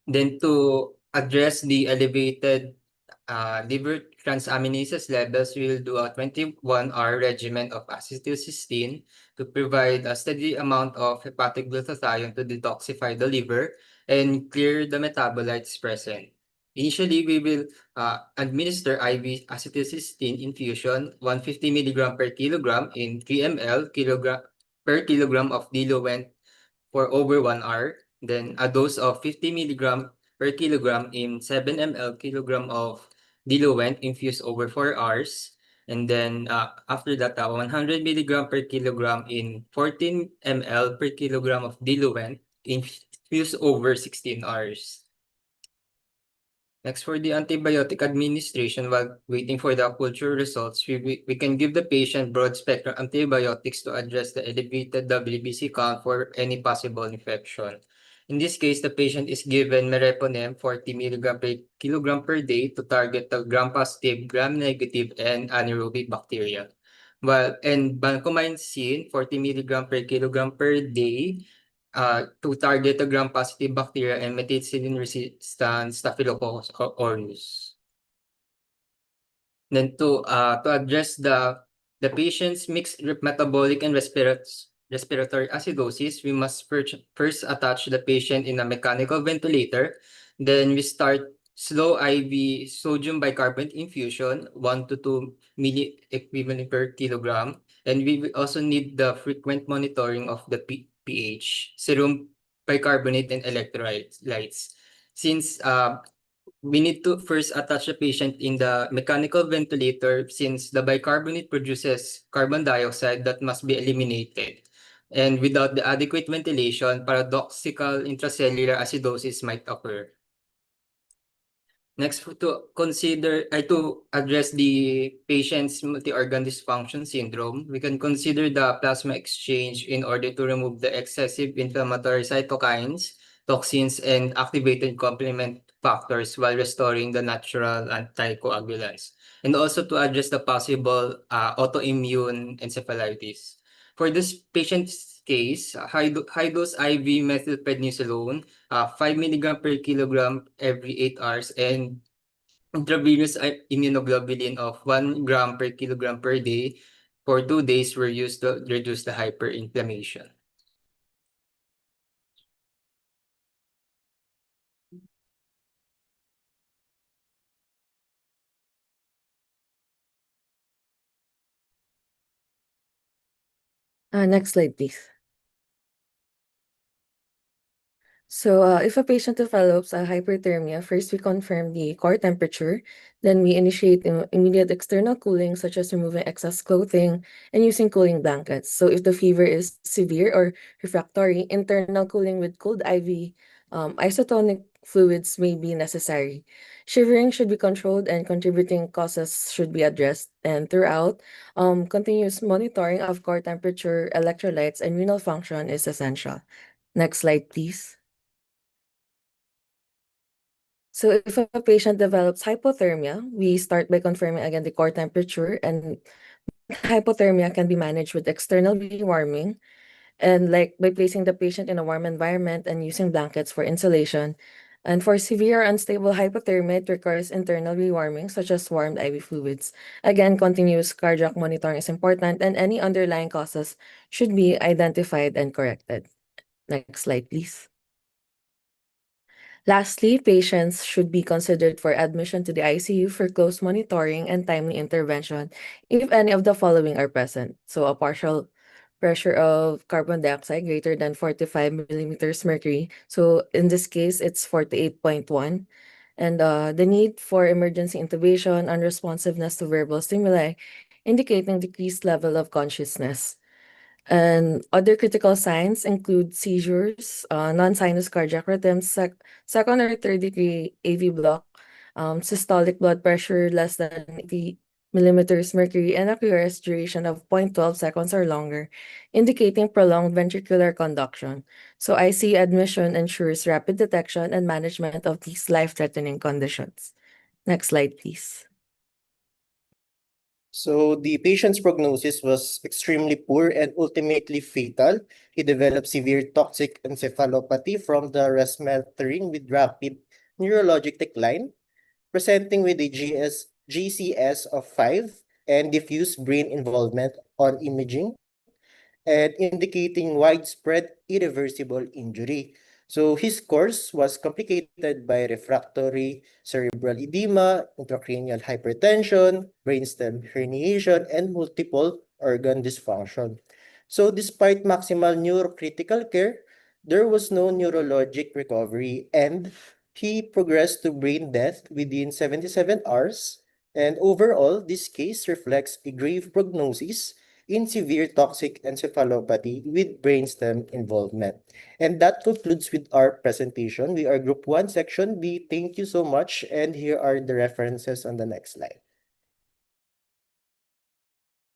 Then to address the elevated liver transaminases levels, we will do a 21-hour regimen of acetylcysteine to provide a steady amount of hepatic glutathione to detoxify the liver and clear the metabolites present. Initially, we will administer IV acetylcysteine infusion, 150 milligram per kilogram in 3 ml per kilogram of diluent for over 1 hour. Then a dose of 50 milligram per kilogram in 7 ml kilogram of diluent infused over 4 hours. And then after that, 100 milligram per kilogram in 14 ml per kilogram of diluent infused over 16 hours. Next, for the antibiotic administration, while waiting for the culture results, we can give the patient broad-spectrum antibiotics to address the elevated WBC count for any possible infection. In this case, the patient is given meropenem 40 milligram per kilogram per day to target the gram-positive, gram-negative, and anaerobic bacteria. And vancomycin 40 milligram per kilogram per day to target the gram-positive bacteria and methicillin-resistant Staphylococcus aureus. Then to address the patient's mixed metabolic and respiratory acidosis, we must first attach the patient in a mechanical ventilator. Then we start slow IV sodium bicarbonate infusion, 1 to 2 milli equivalent per kilogram. And we will also need the frequent monitoring of the pH, serum bicarbonate, and electrolytes. Since we need to first attach the patient in the mechanical ventilator, since the bicarbonate produces carbon dioxide that must be eliminated. And without the adequate ventilation, paradoxical intracellular acidosis might occur. Next, to address the patient's multi-organ dysfunction syndrome, we can consider the plasma exchange in order to remove the excessive inflammatory cytokines, toxins, and activated complement factors while restoring the natural anticoagulants, and also to address the possible autoimmune encephalitis. For this patient's case, high-dose IV methylprednisolone, 5 milligram per kilogram every 8 hours, and intravenous immunoglobulin of 1 gram per kilogram per day for 2 days were used to reduce the hyperinflammation. Next slide, please. So, if a patient develops a hyperthermia, first we confirm the core temperature, then we initiate immediate external cooling, such as removing excess clothing and using cooling blankets. So, if the fever is severe or refractory, internal cooling with cold IV isotonic fluids may be necessary. Shivering should be controlled and contributing causes should be addressed. And throughout, continuous monitoring of core temperature, electrolytes, and renal function is essential. Next slide, please. So if a patient develops hypothermia, we start by confirming again the core temperature, and hypothermia can be managed with external rewarming and like by placing the patient in a warm environment and using blankets for insulation. And for severe or unstable hypothermia, it requires internal rewarming such as warmed IV fluids. Again, continuous cardiac monitoring is important and any underlying causes should be identified and corrected. Next slide, please. Lastly, patients should be considered for admission to the ICU for close monitoring and timely intervention if any of the following are present. So a partial pressure of carbon dioxide greater than 45 millimeters mercury. So in this case, it's 48.1. And the need for emergency intubation, unresponsiveness to verbal stimuli, indicating decreased level of consciousness. And other critical signs include seizures, non-sinus cardiac rhythms, second or third degree AV block, systolic blood pressure less than 80 millimeters mercury, and a QRS duration of 0.12 seconds or longer, indicating prolonged ventricular conduction. So ICU admission ensures rapid detection and management of these life-threatening conditions. Next slide, please. So the patient's prognosis was extremely poor and ultimately fatal. He developed severe toxic encephalopathy from the resmetirom with rapid neurologic decline, presenting with a GCS of 5 and diffuse brain involvement on imaging, and indicating widespread irreversible injury. So his course was complicated by refractory cerebral edema, intracranial hypertension, brainstem herniation, and multiple organ dysfunction. So despite maximal neurocritical care, there was no neurologic recovery and he progressed to brain death within 77 hours. And overall, this case reflects a grave prognosis in severe toxic encephalopathy with brainstem involvement. And that concludes with our presentation. We are Group 1, Section B. Thank you so much. And here are the references on the next slide.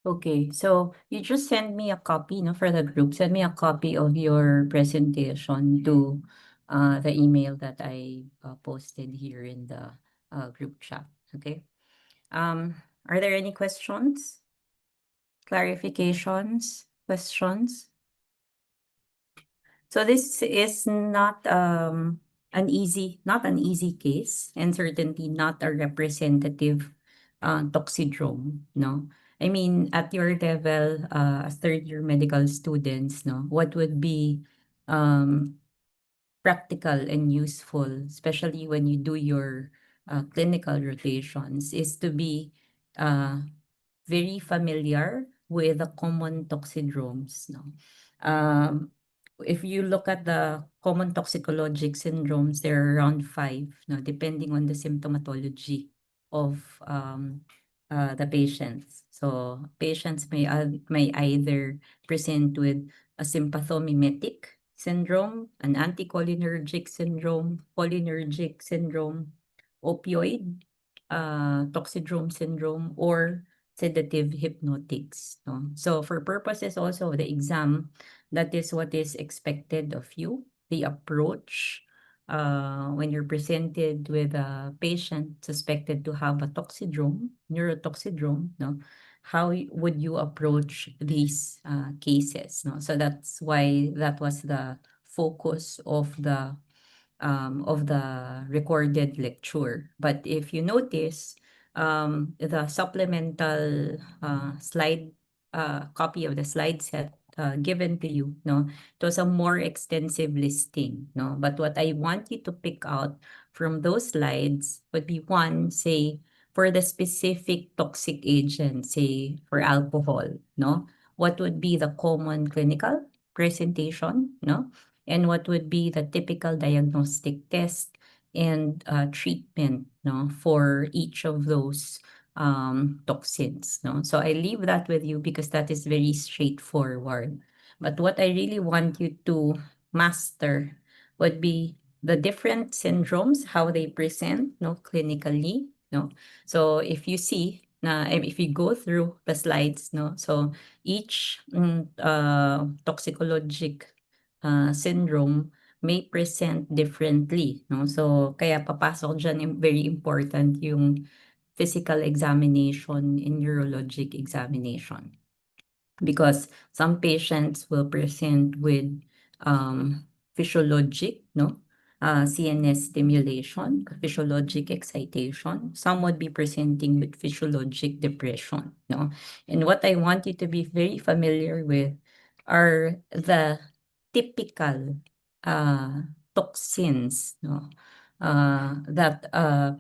Okay, so you just send me a copy, no, for the group. Send me a copy of your presentation to the email that I posted here in the group chat. Okay. Are there any questions? Clarifications? Questions? So this is not an easy case, and certainly not a representative toxidrome, no. I mean, at your level, as third-year medical students, no, what would be practical and useful, especially when you do your clinical rotations, is to be very familiar with the common toxidromes, no. If you look at the common toxicologic syndromes, there are around 5, no, depending on the symptomatology of the patients. So patients may either present with a sympathomimetic syndrome, an anticholinergic syndrome, cholinergic syndrome, opioid toxidrome syndrome, or sedative hypnotics. No? So for purposes also of the exam, that is what is expected of you. The approach when you're presented with a patient suspected to have a toxidrome, neurotoxidrome, no, how would you approach these cases? No, so that's why that was the focus of the recorded lecture. But if you notice, the supplemental slide copy of the slide set given to you, no, it was a more extensive listing, no. But what I want you to pick out from those slides would be one, say, for the specific toxic agent, say for alcohol, no, what would be the common clinical presentation, no? And what would be the typical diagnostic test and treatment, no, for each of those toxins, no? So I leave that with you because that is very straightforward. But what I really want you to master would be the different syndromes, how they present, no, clinically, no? So if you see, if you go through the slides, no, so each toxicologic syndrome may present differently, no? So kaya papasok dyan very important yung physical examination and neurologic examination. Because some patients will present with physiologic, no, CNS stimulation, physiologic excitation. Some would be presenting with physiologic depression, no. And what I want you to be very familiar with are the typical toxins, no, that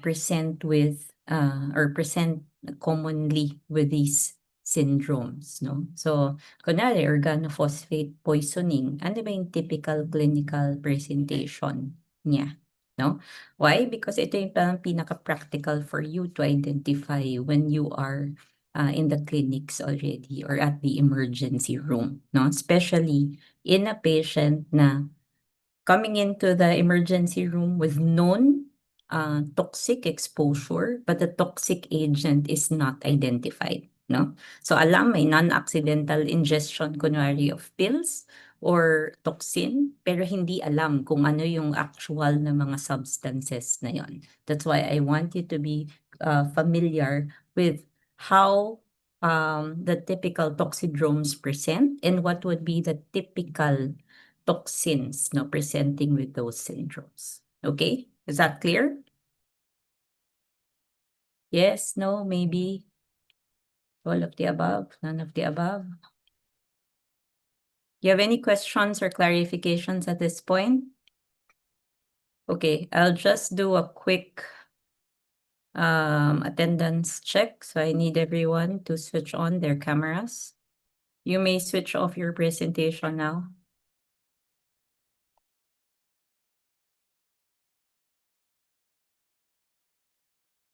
present with or present commonly with these syndromes, no? So, kunwari, organophosphate poisoning, ano ba yung typical clinical presentation niya, no? Why? Because ito yung parang pinaka-practical for you to identify when you are in the clinics already or at the emergency room, no? Especially in a patient na coming into the emergency room with known toxic exposure, but the toxic agent is not identified, no? So alam may non-accidental ingestion kunwari of pills or toxin, pero hindi alam kung ano yung actual na mga substances na yon. That's why I want you to be familiar with how the typical toxidromes present and what would be the typical toxins, no, presenting with those syndromes. Okay, is that clear? Yes, no, maybe all of the above, none of the above. You have any questions or clarifications at this point? Okay, I'll just do a quick attendance check. So I need everyone to switch on their cameras. You may switch off your presentation now.